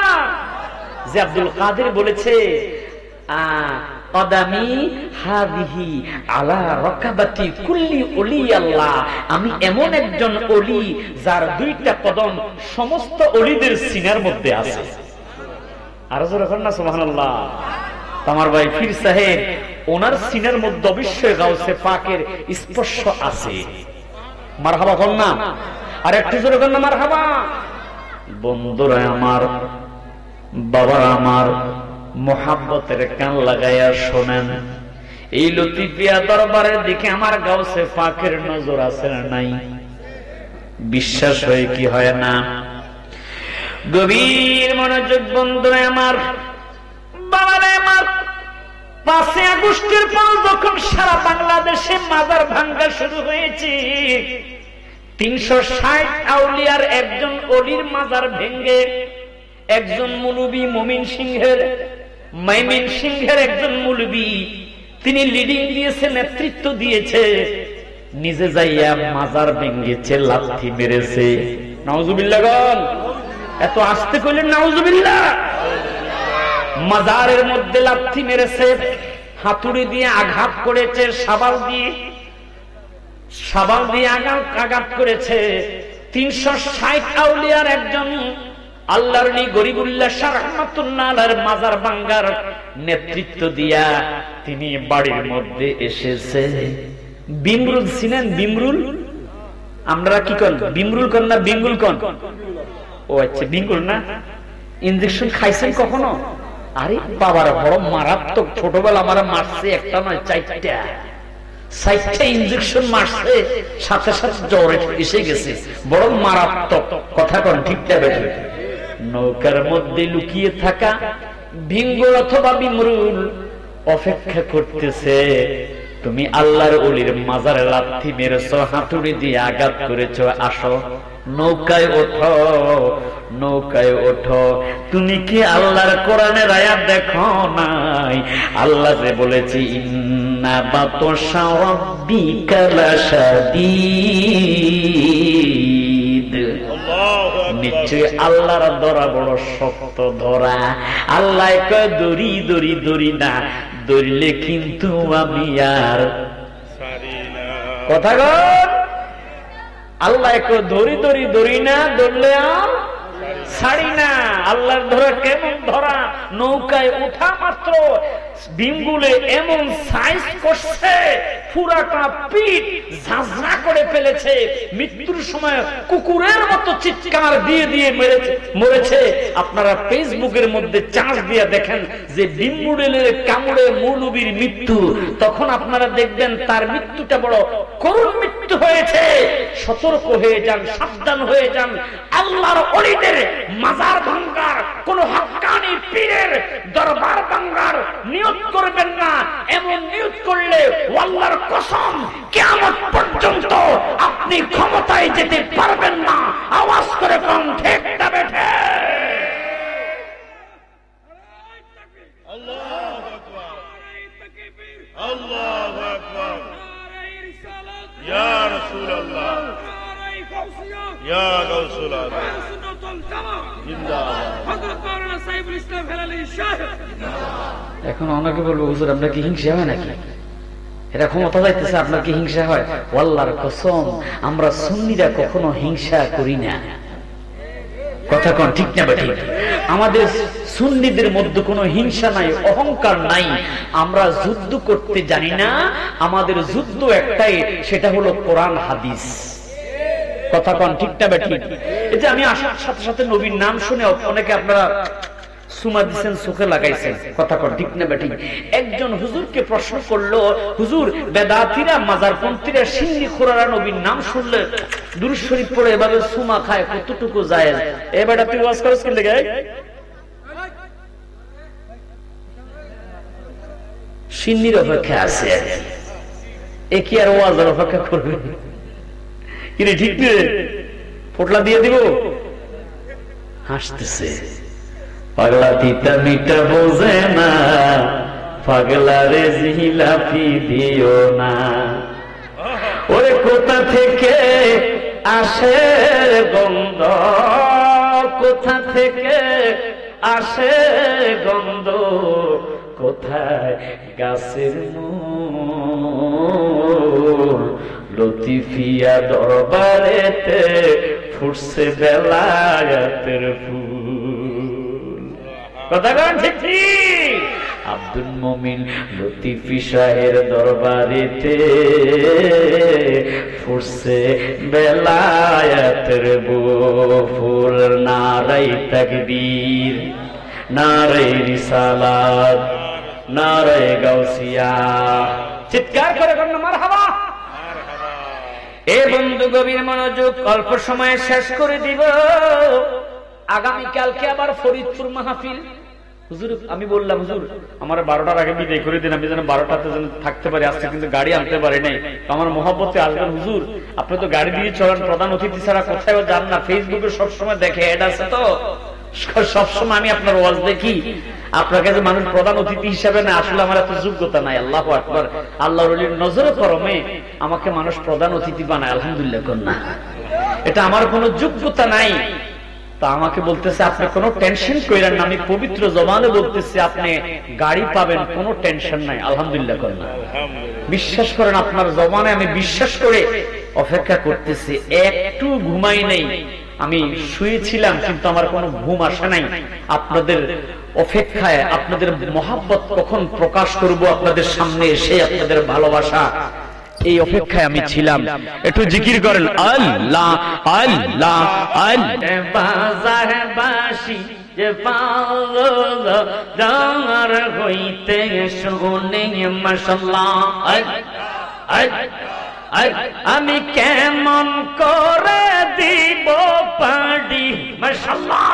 যে আব্দুল কাদের বলেছে কদামি হাদিহি আলা রাকাবাতি কুল্লি ওলি আল্লাহ, আমি এমন একজন ওলি যার 2টা কদম সমস্ত ওলিদের সিনার মধ্যে আছে। আর জোরে বলেন না সুবহানাল্লাহ। আমার ভাই পীর সাহেব ওনার সিনার মধ্যে অবশ্যই গাউসে পাকের স্পর্শ আছে। মারহাবা বল না, আর একটু জোরে বলেন না মারহাবা। বন্ধুরা আমার, বাবারা আমার, মোহাব্বতের কান লাগাইয়া শোনেন, এই লতিফিয়া দরবারের দিকে আমার গাউসে পাকের নজর আছে না নাই? বিশ্বাস হয় কি হয় না? গভীর মনোযোগ বন্ধুরা আমার, বাবারা আমার, 5 আগস্টের পর যখন সারা বাংলাদেশে মাজার ভাঙ্গা শুরু হয়েছে, 360 আউলিয়ার একজন ওলির মাজার ভেঙ্গে একজন মুলবি ময়মন সিংহের একজন মুলবি তিনি লিডিং দিয়েছে, নেতৃত্ব দিয়েছে, নিজে যাইয়া মাজার ভেঙ্গেছে, লাথি মেরেছে। নাউজুবিল্লাহ গন, এত আসতে কইলেন নাউজুবিল্লাহ। মাজারের মধ্যে লাথি মেরেছে, হাতুড়ি দিয়ে আঘাত করেছে, সাবাল দিয়ে আঘাত করেছে। 360 আউলিয়ার একজন আল্লাহর নি গরিবুল্লাহ শাহ রাহমাতুল্লাহ আলাইহির মাজার ভাঙ্গার নেতৃত্ব দিয়া তিনি বাড়ির মধ্যে এসেছে। বিমরুল চিনেন? বিমরুল আমরা কি কন? বিমরুল কন না বিঙ্গুল কন? ও আচ্ছা বিঙ্গুল না। ইনজেকশন খাইছেন কখনো? আরে বাবার বড় মারাত্মক, ছোটবেলা আমার মারছে একটা নয় 4টা ইনজেকশন মারছে, সাথে সাথে জ্বর এসে গেছে, বড় মারাত্মক। কথা কন ঠিক না বেঠে? নৌকার মধ্যে লুকিয়ে থাকা ভিঙ্গুল অথবা বিমরুল অপেক্ষা করতেছে, তুমি আল্লাহর ওলির মাজারে লাথি মেরেছ, হাতুড়ি দিয়ে আঘাত করেছ, আসো নৌকায় ওঠো, নৌকায় ওঠো। তুমি কি আল্লাহর কোরআনের আয়াত দেখো নাই? আল্লাহ যে বলেছে ইন্না বাতশা রাব্বিকা লাশাদীদ, নিশ্চয় আল্লাহর ধরা বড় শক্ত ধরা। আল্লাহ কয় দড়ি দড়ি দড়ি না, ধরলে কিন্তু আমি আর কথা কর। আল্লাহ কয় দড়ি দড়ি দড়ি না, ধরলে আর ছাড়ি না। আল্লাহর ধরা কেমন ধরা, নৌকায় উঠা মাত্র ডিঙ্গুলে এমন সাইজ করছে, পুরাটা পিঠ ঝাঁঝরা করে ফেলেছে। মৃত্যুর সময় কুকুরের মতো চিৎকার দিয়ে দিয়ে মরেছে। আপনারা ফেসবুকের মধ্যে চার্জ দিয়ে দেখেন যে ডিম্বুডেলের কামড়ে মৌলবীর মৃত্যু, তখন আপনারা দেখবেন তার মৃত্যুটা বড় করুণ মৃত্যু হয়েছে। সতর্ক হয়ে যান, সাবধান হয়ে যান। আল্লাহর ওলিদের মাজার ভাঙ্গার, কোন হক্কানি পীরের দরবার ভাঙ্গার নিয়ত করবেন না। এমন নিয়ত করলে আল্লাহর কসম কিয়ামত পর্যন্ত আপনি ক্ষমতায় যেতে পারবেন না। আওয়াজ করে কোন ঠিক না বেঠে? আল্লাহু আকবার, আল্লাহু আকবার, ইয়া রাসূলুল্লাহ, ইয়া গাউসুল আযম, জিন্দাবাদ হযরত মাওলানা সাইফুল ইসলাম হেলালি সাহেব। এখন অনেকে বলবো হুজুর আপনার কি হিংসা হয় নাকি? এটা ক্ষমতা যাইতেছে, আপনার কি হিংসা হয়? আল্লাহর কসম আমরা সুন্নিরা কখনো হিংসা করি না। কথা কোন ঠিক না বেঠিক? আমাদের সুন্নিদের মধ্যে কোনো হিংসা নাই, অহংকার নাই। আমরা যুদ্ধ করতে জানি না, আমাদের যুদ্ধ একটাই, সেটা হলো কোরআন হাদিস। কথা কোন ঠিক না বেঠিক? এই যে আমি আসার সাথে সাথে নবীর নাম শুনে অনেকে আপনারা সুমা দিচ্ছেন, চোখে লাগাইছেন। কথা কোন ঠিক না বেঠিক? একজন হুজুরকে প্রশ্ন করলো, হুজুর বেদাতিরা মাজারপন্থীরা সিন্নি খোরারা নবীর নাম শুনলে দুরূদ শরীফ পড়ে এভাবে সুমা খায়, কতটুকু জায়েজ? এ বেটা তুই ওয়াজ করছ কি লাগে? সিন্নির অপেক্ষা আছে, এ কি আর ওয়াজের অপেক্ষা করবে? কিরে ঠিক রে? পোটলা দিয়ে দিব? হাসতেছে। পাগলা তিতা মিটা বোঝে না, পাগলা রে জিলাপি দিও না। ওরে কোথা থেকে আসে গন্ধ, কোথা থেকে আসে গন্ধ, কোথায় গাছের মূল, লতিফিয়া দরবারেতে ফুটছে বেলায়েতের ফুল। কথা কোন ঠিক ঠিক? আব্দুল মুমিন লতিফি শাহের দরবারেতে ফুটছে বেলায়েতের ফুল। নারাই তাকবীর, নারাই রিসালাত, নারাই গাউসিয়া। চিৎকার করে কোন মারহাবা। এ বন্ধু গভীর মনোযোগ, অল্প সময়ে শেষ করে দিব। আগামী কালকে আবার ফরিদপুর মাহফিল। হুজুর আমি বললাম হুজুর আমার 12টার আগে বিদায় করে দিন, আমি যেন 12টাতে যেন থাকতে পারি। আজকে কিন্তু গাড়ি আনতে পারি নাই, তো আমার মহব্বতে আসবেন হুজুর। আপনি তো গাড়ি দিয়ে চলেন, প্রধান অতিথি ছাড়া কোথাও যান না। ফেসবুকে সবসময় দেখে অ্যাড আছে, তো সবসময় আমি আপনার ওয়াজ দেখি। আপনার কাছে মানুষ প্রধান অতিথি হিসাবে না, আসলে আমার এত যোগ্যতা নাই। আল্লাহু আকবার। আল্লাহর ওলির নজরে করমে আমাকে মানুষ প্রধান অতিথি বানায়, আলহামদুলিল্লাহ কন্যা। এটা আমার কোনো যোগ্যতা নাই। তা আমাকে বলতেছে আপনি কোনো টেনশন করেন না, আমি পবিত্র জবানে বলতেছি আপনি গাড়ি পাবেন, কোনো টেনশন নাই, আলহামদুলিল্লাহ কন্যা। বিশ্বাস করেন, আপনার জবানে আমি বিশ্বাস করে অপেক্ষা করতেছি। একটু ঘুমাই নাই, আমি শুয়েছিলাম কিন্তু আমার কোনো ঘুম আসে নাই। আপনাদের অপেক্ষায়, আপনাদের মহাব্বত কখন প্রকাশ করব আপনাদের সামনে এসে, আপনাদের ভালোবাসা, এই অপেক্ষায় আমি ছিলাম। একটু জিকির করেন আল্লাহ আল্লাহ আল্লাহ। বাজার বাসি যে পাগল ডাঙর হইতে শুনে মাশাআল্লাহ, আমি কেমন করে দিব পাড়ি মাশাআল্লাহ,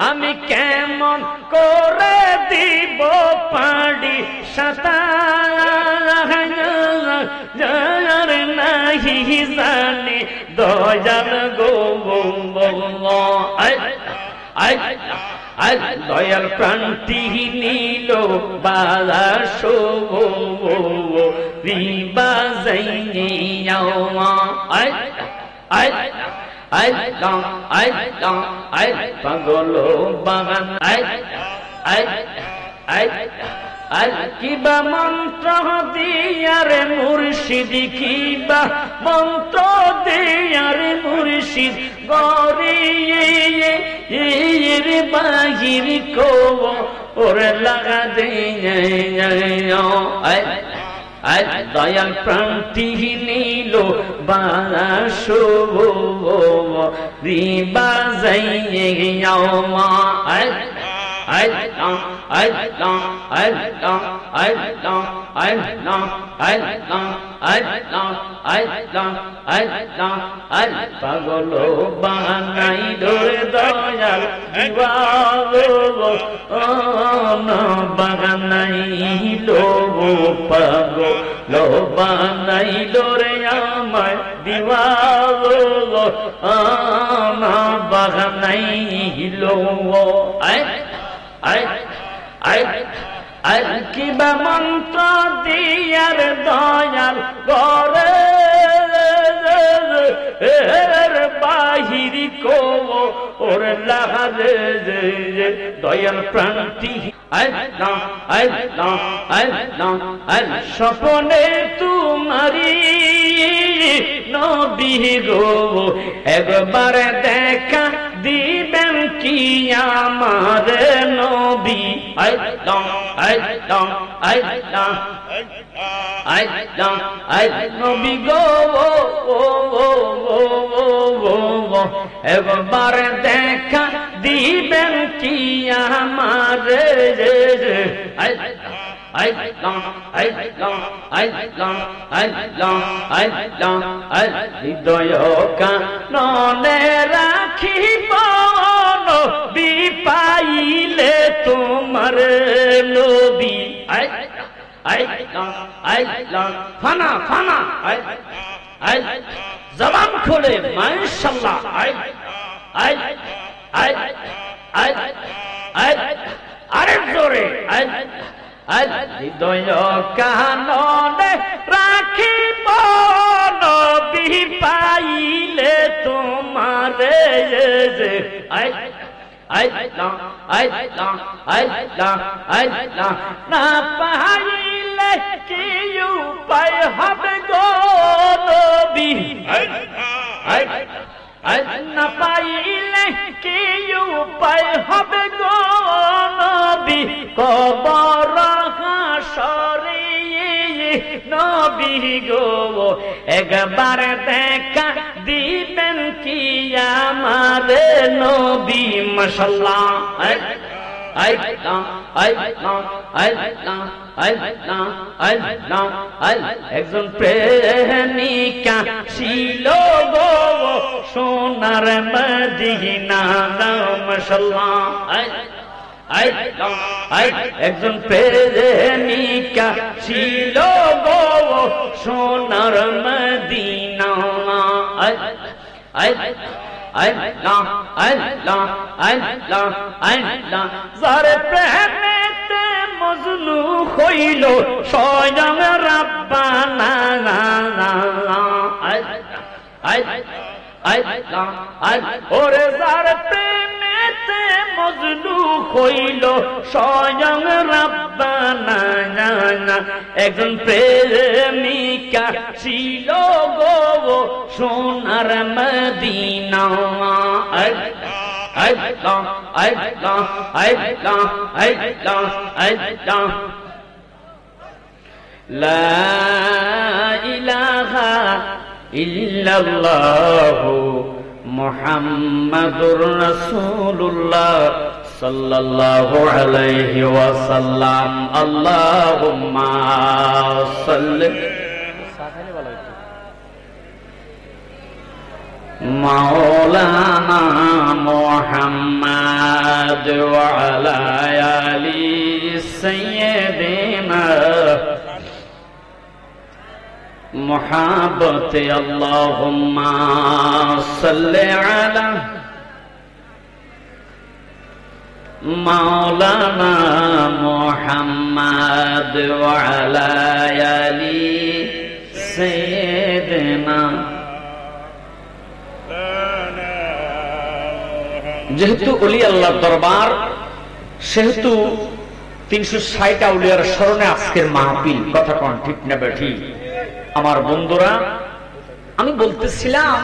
আমি কেমন করে দিব পাড়ি সাঁতার নাহি জানি দয়াল গো। দয়াল প্রান্তি নীল বালাস পাগল বাগান কিবা মন্ত্র দিয়ারে মুর্শিদ কিবা মন্ত্র দিয়ারে মুর্শিদ গরিয়ে বাহির কো ওরে লাগা দে দয়াল প্রান্তি নিল বাসো রিবা যাইয়া মা পাগল বানাইল দয়াল বাগানাইল পাগল বানাইল রে আমায় দিওয়াল বাগানাইল কিবা মন্ত্র দিয়ার দয়াল করে বাহির কো ওর লাগারে দয়াল প্রান্তি স্বপনে তুমারি নবী গো একবার দেখা দিবেন কি আমার নবী নবী গো একবার দেখা দিবেন কি আমার হৃদয় কাননে রাখিব নবী পাইলে তোমার নবী ফানা ফানা জবান খোলে মাশাআল্লাহ আরে জোরে হৃদয় কাননে রাখিব নবী পাইলে তোমারে না পাইলে কি উপায় হবে গো নবী না পাইলে কি উপায় হবে গো নবী কবর হাসরে নবী গো একবার দেখা দিবেন কি আমার নবী মাশাআল্লাহ একজন প্রেমিকা ছিল গো সোনার মদিনা মাশাআল্লাহ একজন প্রেমিকা ছিল গো সোনার মদিনা যার প্রেমেতে মজনু হইল স্বয়ং রাব্বানা ওরে যার প্রেমেতে মজনু হইল স্বয়ং রাব্বানা একজন প্রেমিকা ছিল গো সোনার মদিনা লা ইলাহা ইল্লাল্লাহু মুহাম্মাদুর রাসূলুল্লাহ সাল্লাল্লাহু আলাইহি ওয়াসাল্লাম আল্লাহুম্মা সাল্লি মাওলানা মুহাম্মাদ ওয়া আলা আলি সাইয়্যিদিনা محبت اللهم صل على مولانا محمد وعلى آل سيدنا যেহেতু ওলি আল্লাহর দরবার, সেহেতু 360 আউলিয়ার স্মরণে আজকের মাহফিল। কথা কোন ঠিক না বেঠি? আমার বন্ধুরা, আমি বলতেছিলাম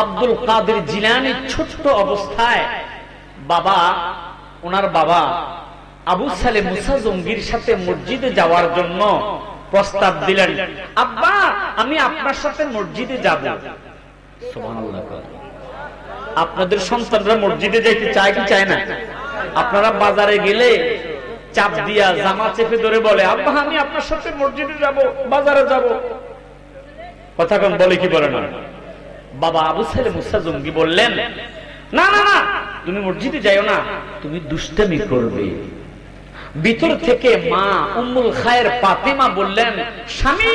আব্দুল কাদের জিলানী ছোট্ট অবস্থায় ওনার বাবা আবু সালে মুসা জঙ্গির সাথে মসজিদে যাওয়ার জন্য প্রস্তাব দিলেন, আব্বা আমি আপনার সাথে মসজিদে যাব। সুবহানাল্লাহ। আপনাদের সন্তানরা মসজিদে যাইতে চায় কি চায় না? আপনারা বাজারে গেলে চাপ দিয়া জামা চেপে ধরে বলে, আব্বা আমি আপনার সাথে মসজিদে যাব, বাজারে যাব। কথা কোন বলে কি বলে না? বাবা আবু সালে মুসা জঙ্গি বললেন, না না না, তুমি মসজিদে যাইও না, তুমি দুষ্টামি করবে। ভিতর থেকে মা উম্মুল খায়ের ফাতেমা বললেন, স্বামী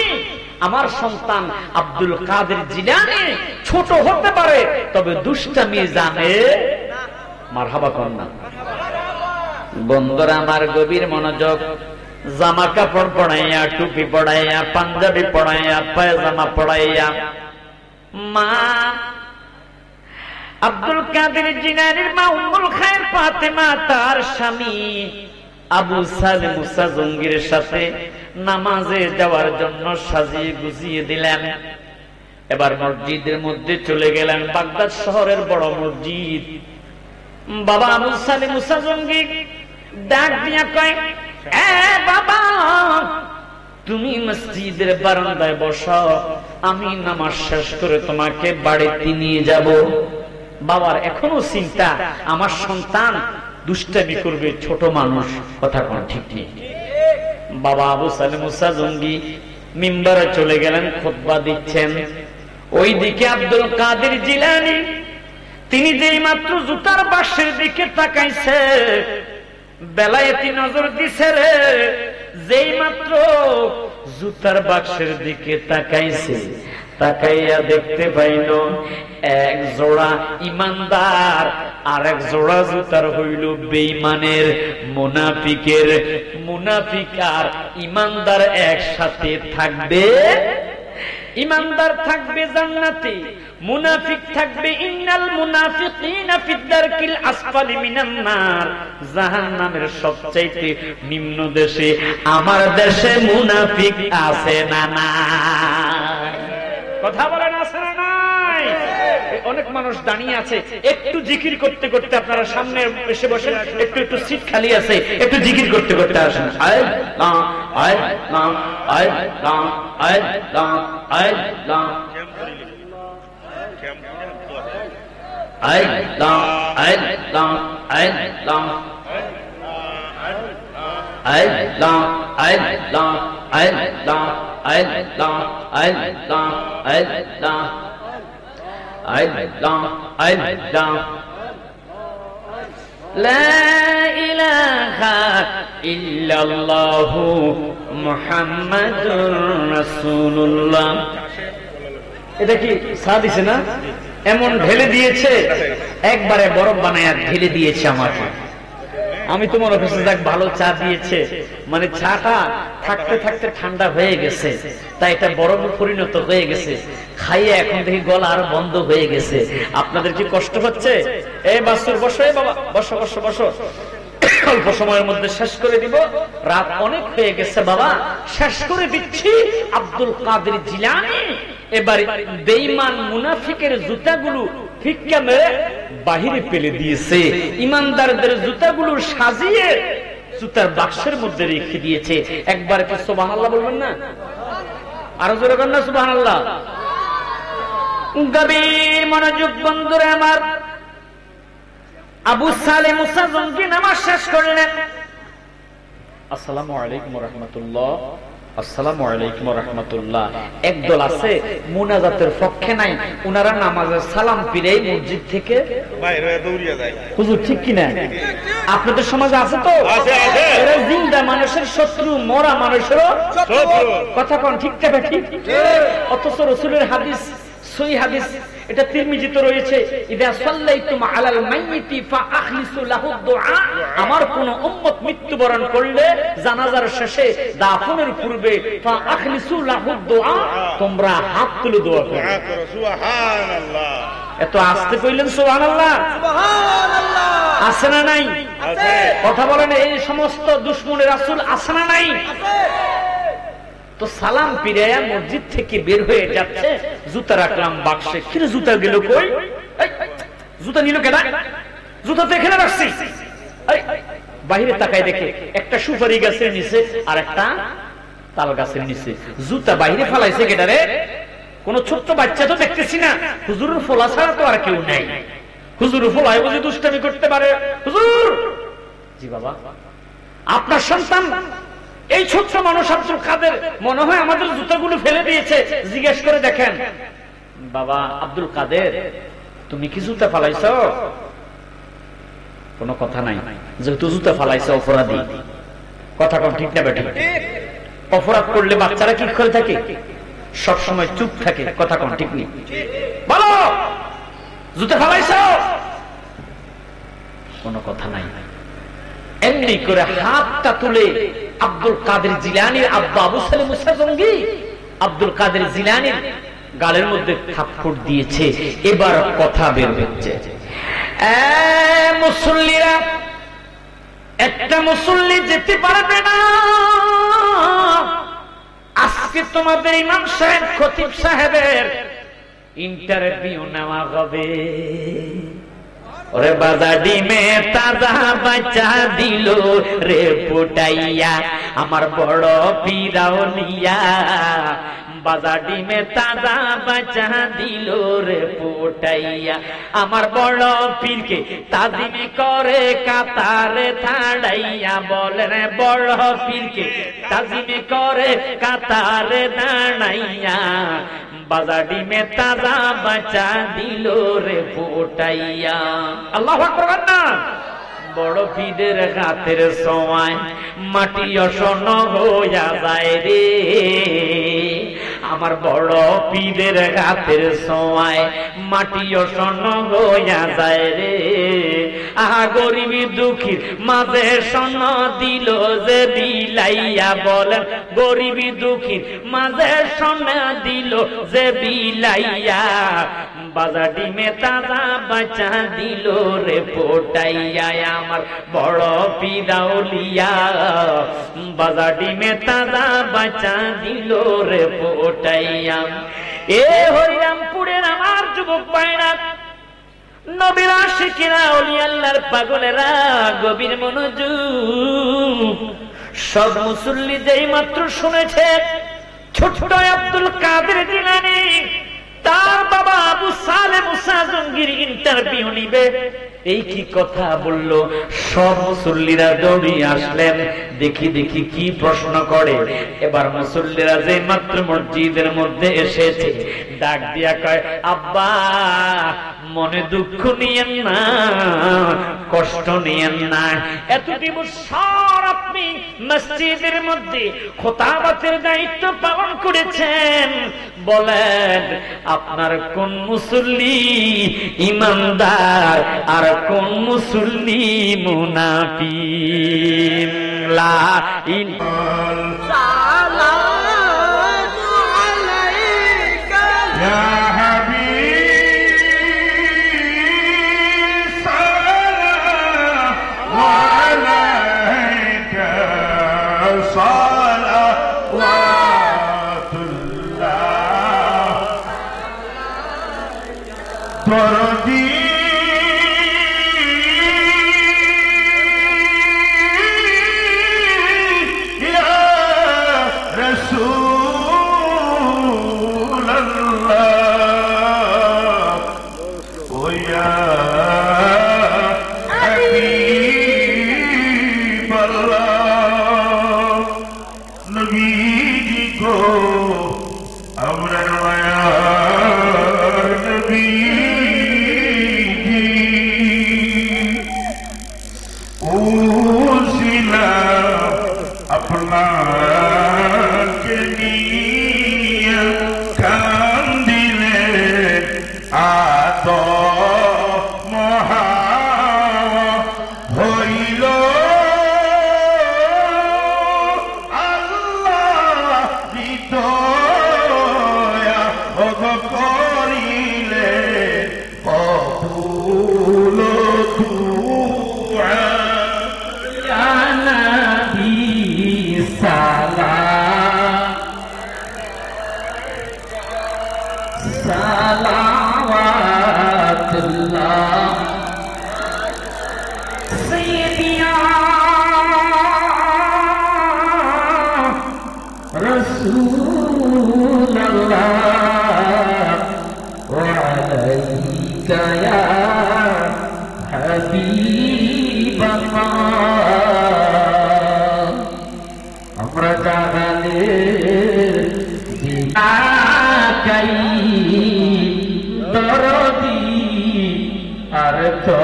আমার সন্তান আব্দুল কাদের জিলানী ছোট হতে পারে, তবে দুষ্টামি জানে। মারহাবা কন্যা। বন্ধুরা আমার গভীর মনোযোগ। জামা কাপড় পড়াইয়া, টুপি পড়াইয়া, পাঞ্জাবি পড়াইয়া, পায়জামা পড়াইয়া মা আব্দুল কাদের জিলানীর মা উম্মুল খায়ের ফাতেমা তার স্বামী আবু সালে মুসা জঙ্গির সাথে নামাজে যাওয়ার জন্য সাজিয়ে গুছিয়ে দিলেন। এবার মসজিদের মধ্যে চলে গেলেন, বাগদাদ শহরের বড় মসজিদ। বাবা আবু সালে মুসা জঙ্গি ডাক দিয়া কয়, এ বাবা তুমি মসজিদের বারান্দায় বসো, আমি নামাজ শেষ করে তোমাকে বাড়িতে নিয়ে যাব। বাবার এখনো চিন্তা, আমার সন্তান দুষ্টামি করবে, ছোট মানুষ। কথা কোন ঠিক নেই? বাবা আবু সালে মুসা জঙ্গি মিম্বারে চলে গেলেন, খুতবা দিচ্ছেন। ওইদিকে আব্দুল কাদের জিলানী তিনি যেই মাত্র জুতার বাক্সের দিকে তাকাইছে, বেলায়েতি নজর দিছে রে। যেই মাত্র জুতার বাক্সের দিকে তাকাইছে, তাকাইয়া দেখতে পাইল এক জোড়া ইমানদার আর এক জোড়া জুতার হইল বেঈমানের, মুনাফিকের। মুনাফিক আর ইমানদার একসাথে থাকবে। ইমানদার থাকবে জান্নাতে, মুনাফিক থাকবে ইন্নাল মুনাফিকিনা ফিদ দারকিল আসফালি মিনান নার, জাহান্নামের সবচাইতে নিম্ন দেশে। আমার দেশে মুনাফিক আছে না নাই? কথা বলেন, আছে না নাই? অনেক মানুষ দাঁড়িয়ে আছে, একটু জিকির করতে করতে আপনারা সামনে এসে বসেন, একটু একটু সিট খালি আছে, একটু জিকির করতে করতে আসেন। আল্লাহ আল্লাহ আল্লাহ আল্লাহ আল্লাহ আল্লাহ আল্লাহ আল্লাহ আল্লাহ আল্লাহ আল্লাহ আল্লাহ আল্লাহ আল্লাহ আল্লাহ আল্লাহ লা ইলাহা ইল্লাল্লাহু মুহাম্মাদুর রাসূলুল্লাহ। এটা কি চা দিছে না? এমন ঢেলে দিয়েছে, একবারে বরফ বানায়া ঢেলে দিয়েছে আমাকে। আমি তো মনে করছি যাক ভালো চা দিয়েছে, মানে চাটা থাকতে থাকতে ঠান্ডা হয়ে গেছে, তাই এটা বরফে পরিণত হয়ে গেছে। খাইয়ে এখন দেখি গলা আর বন্ধ হয়ে গেছে। আপনাদের কি কষ্ট হচ্ছে? এই বাসুর বসো, বাবা বসো বসো বসো, অল্প সময়ের মধ্যে শেষ করে দিব, রাত অনেক হয়ে গেছে বাবা, শেষ করে দিচ্ছি। আব্দুল কাদের জিলানী এবার বেঈমান মুনাফিকের জুতাগুলো ফিক্কা মেরে বাহিরে ফেলে দিয়েছে, ইমানদারদের জুতাগুলো সাজিয়ে জুতার বাক্সের মধ্যে রেখে দিয়েছে। একবার কি সুবহানাল্লাহ বলবেন না? আরো জোরে বলেন না সুবহানাল্লাহ। গভীর মনোযোগ বন্ধুরা আমার, আবু সালে মুসা জঙ্গি নামাজ শেষ করলেন। আসসালামু আলাইকুম ওয়া রাহমাতুল্লাহ, আসসালামু আলাইকুম ওয়া রাহমাতুল্লাহ। একদল আছে মুনাজাতের পক্ষে নাই, উনারা নামাজের সালাম ফিরেই মসজিদ থেকে বাইরে দৌড়িয়ে যায়। হুজুর ঠিক কি না? আপনাদের সমাজে আছে তো? আছে আছে। এরা জিন্দা মানুষের শত্রু, মরা মানুষেরও শত্রু। কথা কোন ঠিক না ঠিক? অথচ রাসূলের হাদিস, সহিহ হাদিস, এটা তিরমিজিতে রয়েছে, ইদা সাল্লাইতুম আলাল মাইয়িতি ফাআখলিসু লাহু দুআ। আমার কোন উম্মত মৃত্যুবরণ করলে জানাজার শেষে দাফনের পূর্বে ফাআখলিসু লাহু দুআ, তোমরা হাত তুলে দোয়া করো। সুবহানাল্লাহ। এত আস্তে কইলেন সুবহানাল্লাহ। সুবহানাল্লাহ। আছে না নাই? আছে। কথা বলেন, এই সমস্ত দুশ্মনের রাসূল আছে না নাই? তো সালাম পিরায়া মসজিদ থেকে বের হয়ে যাচ্ছে, জুতা রাখলাম বাক্সে। কিরে জুতা গেল কই? এই, জুতা নিল কেনা? জুতা তো এখানে রাখছি। এই, বাইরে তাকায় দেখে একটা সুপারি গাছের নিচে আর একটা তাল গাছের নিচে। জুতা বাইরে ফেলাইছে কেটারে? কোন ছোট্ট বাচ্চা তো দেখতেছি না। হুজুরের ফোলা ছাড়া তো আর কেউ নাই। হুজুর ফোলায় বুঝি দুষ্টামি করতে পারে? হুজুর, জি বাবা, আপনার সন্তান এই ছোট্ট মানুষ আব্দুল কাদের মনে হয় আমাদের জুতাগুলো ফেলে দিয়েছে, জিজ্ঞেস করে দেখেন। বাবা আব্দুল কাদের, তুমি কি জুতা ফালাইছ? কোনো কথা নাই, যেহেতু জুতা ফালাইছ অপরাধী। কথা কম ঠিক না বেটি? অপরাধ করলে বাচ্চারা কি করে থাকে? সবসময় চুপ থাকে। কথা কম ঠিক নেই? বলো, জুতা ফালাইছ? কোনো কথা নাই। এমনি করে হাতটা তুলে আব্দুল কাদের জিলানীর আব্বা আবু সালেম মুসা জঙ্গি আব্দুল কাদের জিলানীর গালের মধ্যে থাপ্পড় দিয়েছে। এবার কথা বের হচ্ছে, মুসল্লিরা, একটা মুসল্লি যেতে পারবে না। আজকে তোমাদের ইমাম সাহেব খতিব সাহেবের ইন্টারভিউ নেওয়া হবে। ওরে বাজা ডিমে তাজা বাচ্চা দিল রে ফুটাইয়া, আমার বড় পীরাও নিয়া। বাজা ডিমে তাজা বাচ্চা দিল রে ফুটাইয়া, আমার বড় পীরকে তাজিমে করে কাতারে দাঁড়াইয়া। বলেন বড় পীরকে তাজিমে করে কাতারে দাঁড়াইয়া, বাজা ডিমে তাজা বাচ্চা দিল রে ফুটাইয়া। আল্লাহু আকবার না? বড় পীরের হাতের ছোঁয়ায় মাটি অসন হইয়া যায় রে, আমার বড় পীরের হাতের ছোঁয়ায় মাটি অসন হইয়া যায় রে। আহা গরিবী দুঃখীর মাঝে সন্ন দিল যে বিলাইয়া। বলেন গরিবী দুঃখীর মাঝে সন্ন দিল যে বিলাইয়া, বাজা ডিমে তাজা বাচ্চা দিল রে ফোটাইয়া। আমার বড় পীরাউলিয়া বাজা ডিমে তাজা বাচ্চা দিল রে ফোটাইয়া। এ হরিরামপুরের আমার যুবক ভাইরা, নবীর আশিকেরা, ওলি আল্লাহর পাগলেরা, গভীর মনোযোগ। সব মুসল্লি যেই মাত্র শুনেছে ছোট্ট আব্দুল কাদের জিলানী তার বাবা আবু সালেম মুসা জঙ্গির ইন্টারভিউ নিবে, এই কি কথা বলল, সব মুসল্লিরা দৌড়িয়ে আসলেন। দেখি দেখি কি প্রশ্ন করে। এবার মুসল্লিরা যে মাত্র মসজিদের মধ্যে এসেছে, ডাক দিয়া কয়, আব্বা মনে দুঃখ নিয়েন না, কষ্ট নিয়েন না। এতটি বছর আপনি মসজিদের মধ্যে খোতাবাতের দায়িত্ব পালন করেছেন, বলেন আপনার কোন মুসল্লি ইমানদার আর কোন মুসল্লি মুনাফিক? লা ইলাহা করিলে কবুল سيدنا رسول الله وعليك يا حبيب الله আমরা জাগালের জিয়াকাই দরদি আর তো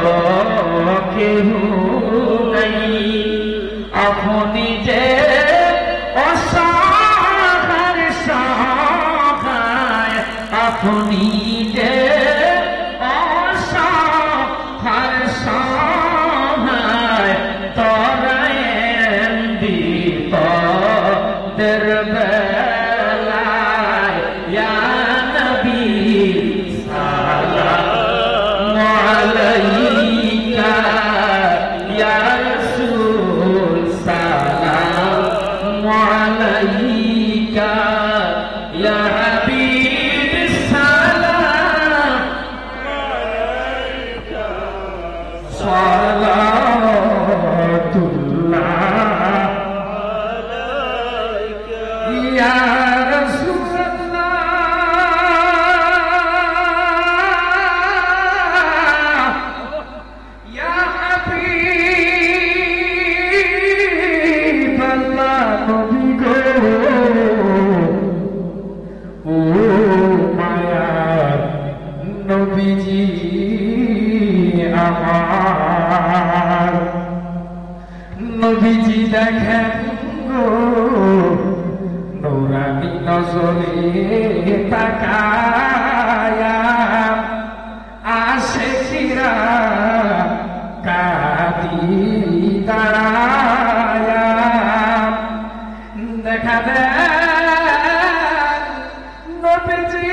কেউ নাই আপনি যে অসহায় সহায় আপনি যে অসহায় সহায় তরায়েন বিপদের বেলায় ইয়া নবী সালাম আলাইকা ইয়া রাসূল সালাম আলাইকা ইয়া হাবিব সালাম আলাইকা সালাতুল্লাহ আলাইকা ইয়া নবীজি আমার নবীজি দেখেন গো নূরানি নজরে তাকায়া আশিকরা কাঁদি দাঁড়ায়া দেখা দেন নবীজি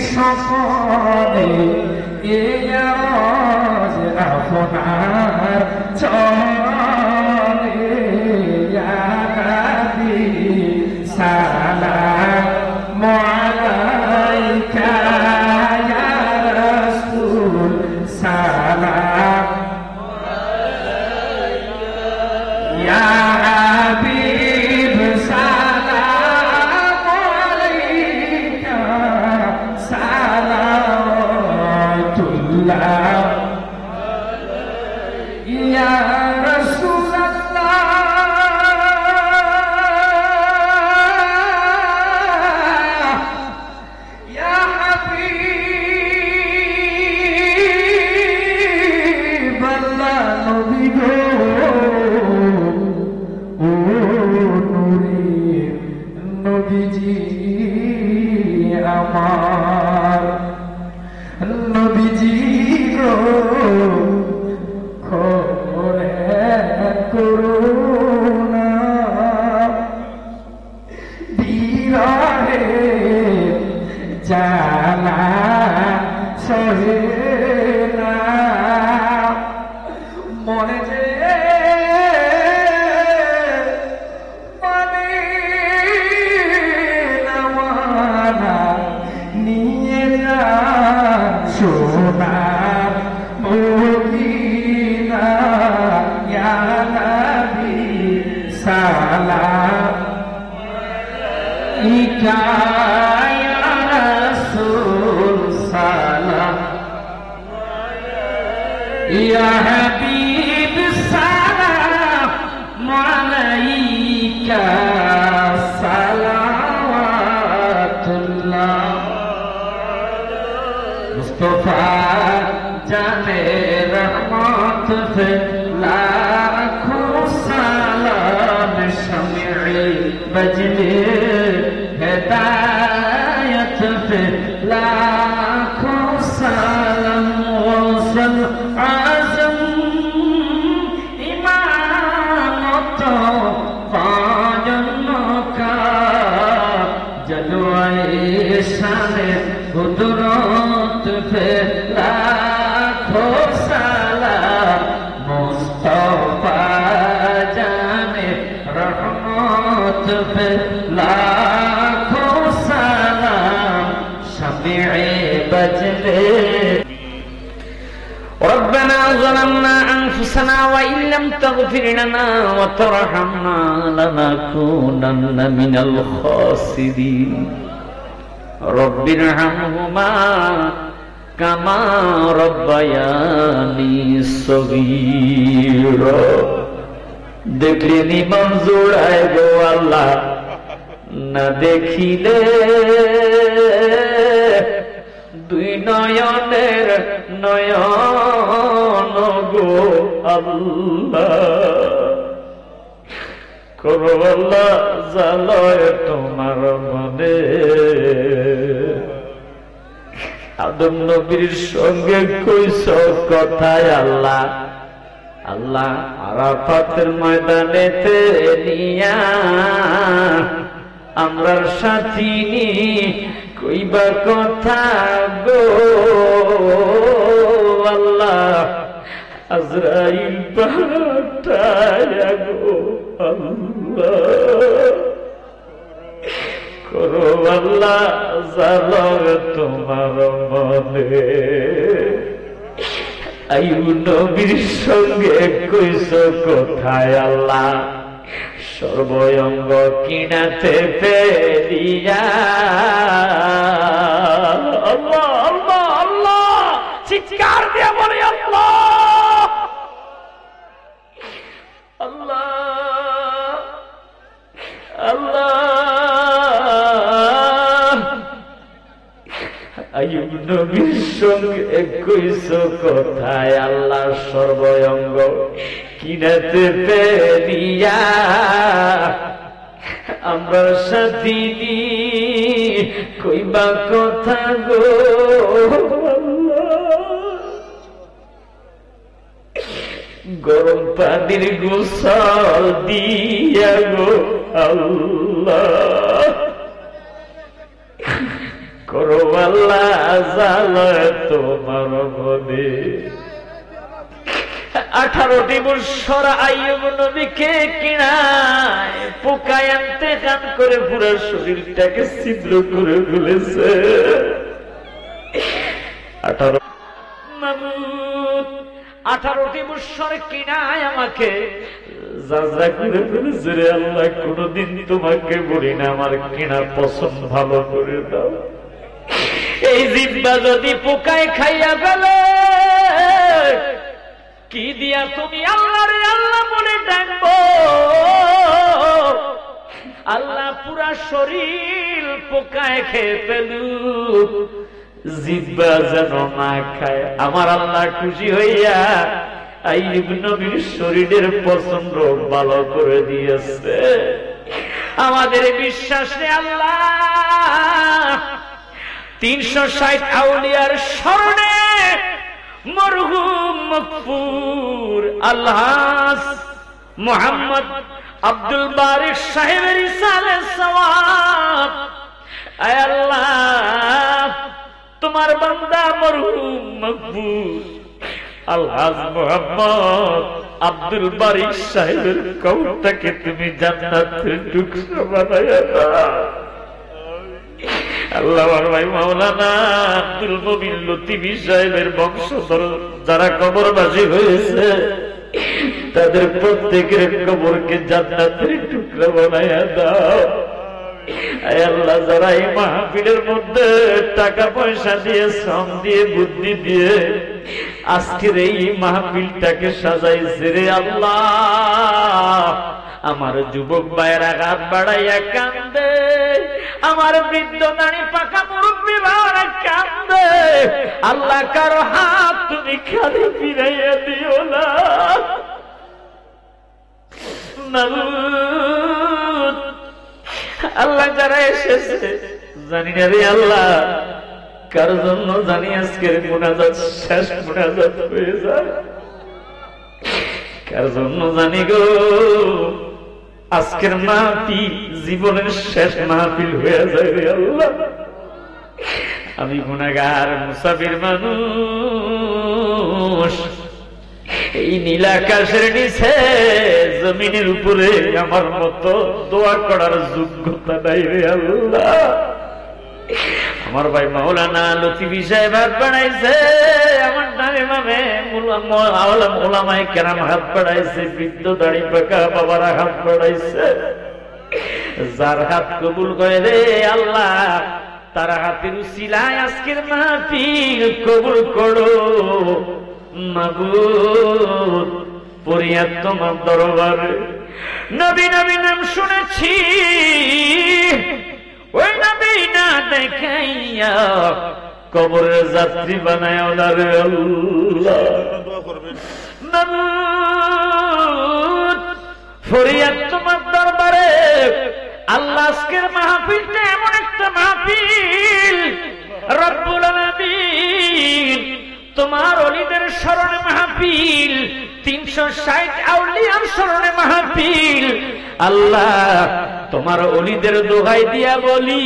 স্বপ্নে এই আজ আপনার চরণে ইয়া নবী সালাম আলাইকা ইয়া রাসূল সালাম আলাইকা ইয়া হাবিব সালাম আলাইকা সালাতুল্লাহ ইয়া রাসূলুল্লাহ ইয়া হাবিবাল্লাহ নবী গো ও নূরের নবীজি আমার নবীজি গো খবরে করুণা বিরহে জালা সহে না মনে যে মানে নামানা নিয়ে যা সোনার মদিনা ইয়া নবী সালাম আলাইকা ইয়া রাসূল সালাম ইয়া হাবিব সালাম আলাইকা সালাওয়াতুল্লাহ मुस्तफा जाने रहमत पे लाखों सलाम शमी'i बजने हिदायत पे लाखों सलाम गौसल आज़म इमामत पायन का जलवाए शाने कुदरत पे लाखों सलाम मुस्तफा जाने रहमत पे ربنا ظلمنا أنفسنا وإن لم تغفر لنا وترحمنا لنكونن من الخاسرين رب ارحمهما كما ربياني صغيرا দেখলেনি মঞ্জুর আয় গো আল্লাহ না দেখিলে দুই নয়নের নয়ন গো আল্লাহ করো আল্লাহ জালয় তোমার মনে আদম নবীর সঙ্গে কইস কথায় আল্লাহ আল্লাহ আরাফাতের ময়দানেতে নিয়া আমরার সাথী কইবা কথা গো আল্লাহ আজরাইল পাঠায়া গো আল্লাহ করো আল্লাহ জালর তোমার মনে আইয়ুব নবীর সঙ্গে কইস কোথায় আল্লাহ সর্বঙ্গ কিনাতে ফেরিয়া আল্লাহ আল্লাহ আল্লাহ চিৎকার দিয়ে বলে আল্লাহ আল্লাহ আল্লাহ আইয়ুব নবীর সঙ্গে কইস কথায় আল্লাহ সর্বঙ্গ কিনাতে পেরিয়া আমরা সাথী কইবা কথা গো গরম পানির গোসল দিয়া গো আল্লাহ করো আল্লাহ জালয় তোমার মনে 18টি বৎসর আইয়ুব নবীকে কিনায় পোকায় আনতে কান করে পুরো শরীরটাকে ছিদ্র করে ফেলেছে 18টি বৎসর কিনায় আমাকে যাজা করে ফেলেছে রে আল্লাহ কোনদিন তোমাকে বলি না আমার কিনা পছন্দ ভালো করে দাও এই জিহ্বা যদি পোকায় খাইয়া ফেলে কি দিয়া তুমি আল্লাহ রে আল্লাহ বলে ডাকবো আল্লাহ পুরা শরীর পোকায় খেয়ে ফেলুক জিহ্বা যেন না খায় আমার আল্লাহ খুশি হইয়া আইয়ুব নবীর শরীরের পছন্দ ভালো করে দিয়েছে আমাদের বিশ্বাস রে আল্লাহ 360 আউলিয়ার স্মরণে মরহুম মকফুর আলহাজ মোহাম্মদ আব্দুল বারিক সাহেবের ইসালে সওয়াব আয় আল্লাহ তোমার বান্দা মরহুম মকফুর আলহাজ মোহাম্মদ আব্দুল বারিক সাহেবের কবরটাকে তুমি জান্নাতের টুকরা বানায়া দাও আল্লাহ ভাই মাওলানা আব্দুল মুবিন লতিফি সাহেবের বংশধর যারা কবরবাসী হয়েছে তাদের প্রত্যেকের কবরকে জান্নাতের টুকরা বানায়া দাও আয় আল্লাহ যারা এই মাহফিলের মধ্যে টাকা পয়সা দিয়ে শ্রম দিয়ে বুদ্ধি দিয়ে আজকের এই মাহফিলটাকে সাজাইছে রে আল্লাহ আমার যুবক ভাইয়েরা হাত বাড়াইয়া কান্দে আমার বৃদ্ধ দাঁড়ি পাকা মুরব্বী ভাইয়েরা কান্দে আল্লাহ কারো হাত তুমি খালি ফিরাইয়া দিও না আল্লাহ যারা এসেছে জানি না রে আল্লাহ কার জন্য জানি আজকের মুনাজাত শেষ মুনাজাত হয়ে যায় কার জন্য জানি গো আজকের মাহফিল জীবনের শেষ মাহফিল হয়ে যায় রে আল্লাহ আমি গুনাহগার মুসাফির মানুষ এই নীলাকাশের নিচে জমিনের উপরে আমার মতো দোয়া করার যোগ্যতা নাই রে আল্লাহ আমার ভাই মাওলানা লতিফি সাহেব হাত বাড়াইছে আমার নামে মামে ওলামায়ে কেরাম হাত বাড়াইছে, বৃদ্ধ দাড়ি পাকা বাবারা হাত বাড়াইছে। যার হাত কবুল করে রে আল্লাহ, তার হাতের উসিলায় আজকের মাহফিল কবুল করো মাবুদ। ফরিয়াদ তোমার দরবারে। নবী নবী নাম শুনেছি, ওই নবী না দেখাইয়া কবরের যাত্রী বানায় না রে আল্লাহ। দোয়া করবেন। মাবুদ ফরিয়াদ তোমার দরবারে। আল্লাহ আজকের মাহফিলটা এমন একটা মাহফিল, রব্বুল আলামিন তোমার ওলিদের স্মরণে মাহফিল, 360 আউলিয়ার স্মরণে মাহফিল। আল্লাহ তোমার ওলিদের দোহাই দিয়া বলি,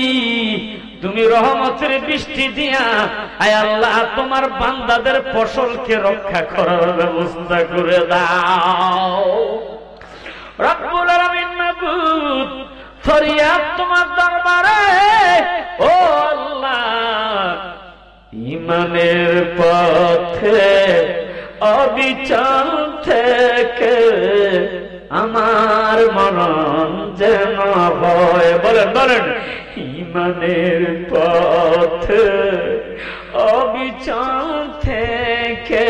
তুমি রহমতের বৃষ্টি দিয়া আয় আল্লাহ তোমার বান্দাদের ফসলকে রক্ষা করার ব্যবস্থা করে দাও রব্বুল আলামিন। মাবুদ ফরিয়াদ তোমার দরবারে। ও আল্লাহ, ঈমানের পথে অবিচল থেকে আমার মরণ যেন হয়। বলেন বলেন, ঈমানের পথে অবিচল থেকে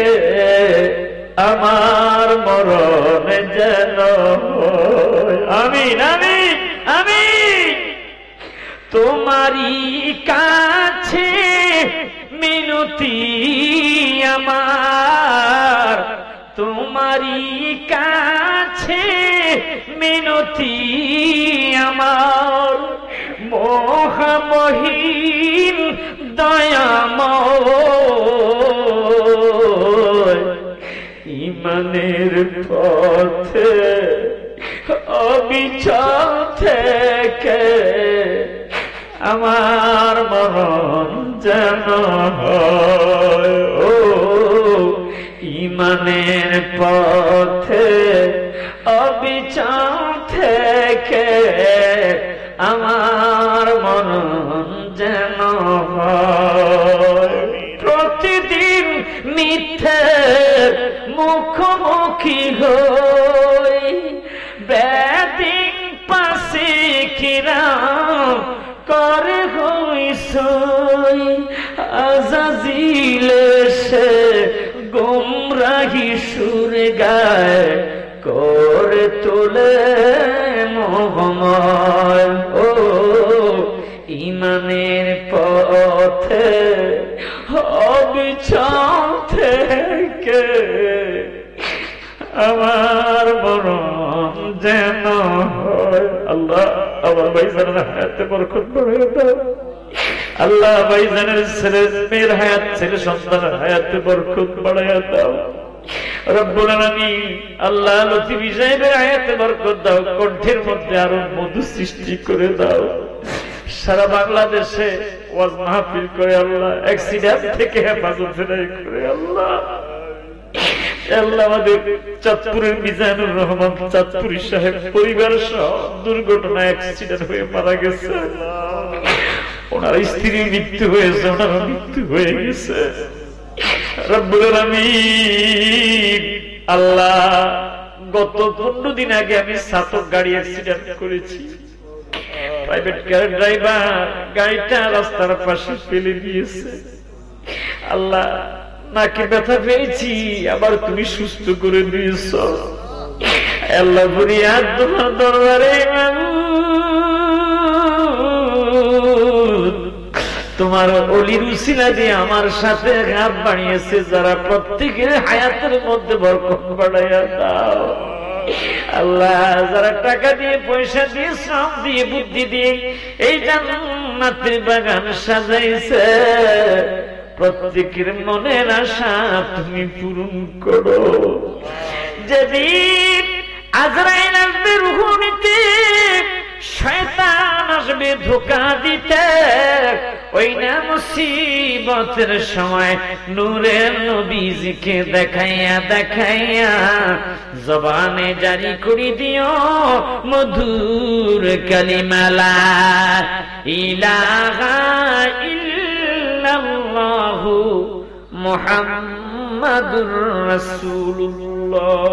আমার মরণ যেন হয়। আমিন আমিন আমিন। তোমারই কাছে মিনতি আমার, তোমারই কাছে মিনতি আমার, মোহমহীন দয়াময়। ঈমানের পথে অবিচল থেকে আমার মরণ যেন হয়। ও ঈমানের পথে অবিচল থেকে আমার মরণ যেন হয়। প্রতিদিন মিথ্যে মুখোমুখি হই, বেদিন পাশে কিরাম করে হইসই, আজাজিল সে গুমরাহি সুর গায় করে তোলে মোহময়। ও ঈমানের পথে অবিচল থেকে আমার মরণ যেন হয়। আল্লাহ আমার ভাইজানের হায়াতে বরকত বাড়াইয়া দাও। আল্লাহ ভাইজানের ছেলে মেয়ের হায়াত, ছেলে সন্তানের হায়াতে বরকত বাড়াইয়া দাও রব্বুল আলামিন। আল্লাহ লতিফি সাহেবের হায়াতে বরকত দাও, কণ্ঠের মধ্যে আরো মধু সৃষ্টি করে দাও। সারা বাংলাদেশে ওয়াজ মাহফিল করে আল্লাহ, অ্যাক্সিডেন্ট থেকে হেফাজত করে আল্লাহ। আল্লাহ আমাদের চাঁদপুরের মিজানুর রহমান চাঁদপুরি সাহেব পরিবার সহ দুর্ঘটনা অ্যাক্সিডেন্ট হয়ে মারা গেছে। ওনার স্ত্রীর মৃত্যু হয়েছে, ওনার মৃত্যু হয়ে গেছে রব্বুল আলামিন। আল্লাহ গত 15 দিন আগে আমি সাতক গাড়ি অ্যাক্সিডেন্ট করেছি। প্রাইভেট কার ড্রাইভার গাড়িটা রাস্তার পাশে ফেলে দিয়েছে। আল্লাহ নাকে ব্যথা পেয়েছি, আবার তুমি সুস্থ করে দিয়েছ। আল্লাহ ফরিয়াদ তোমার দরবারে, তোমার অলির উসিলা দিয়ে আমার সাথে হাত বাড়িয়েছে যারা, প্রত্যেকের হায়াতের মধ্যে বরকত বাড়াইয়া দাও আল্লাহ। যারা টাকা দিয়ে, পয়সা দিয়ে, শ্রম দিয়ে, বুদ্ধি দিয়ে এই জান্নাতের বাগান সাজাইছে, প্রত্যেকের মনের আশা তুমি পূরণ করো। যেদিন আজরাইল আসবে রূহ নিতে, শয়তান আসবে ধোঁকা দিতে, ওই না মুসিবতের সময় নূরের নবীজিকে দেখাইয়া দেখাইয়া জবানে জারি করে দিও মধুর কালিমা লা ইলাহা ইল্লাল্লাহু মুহাম্মাদুর মুহাম্মাদুর রাসূলুল্লাহ।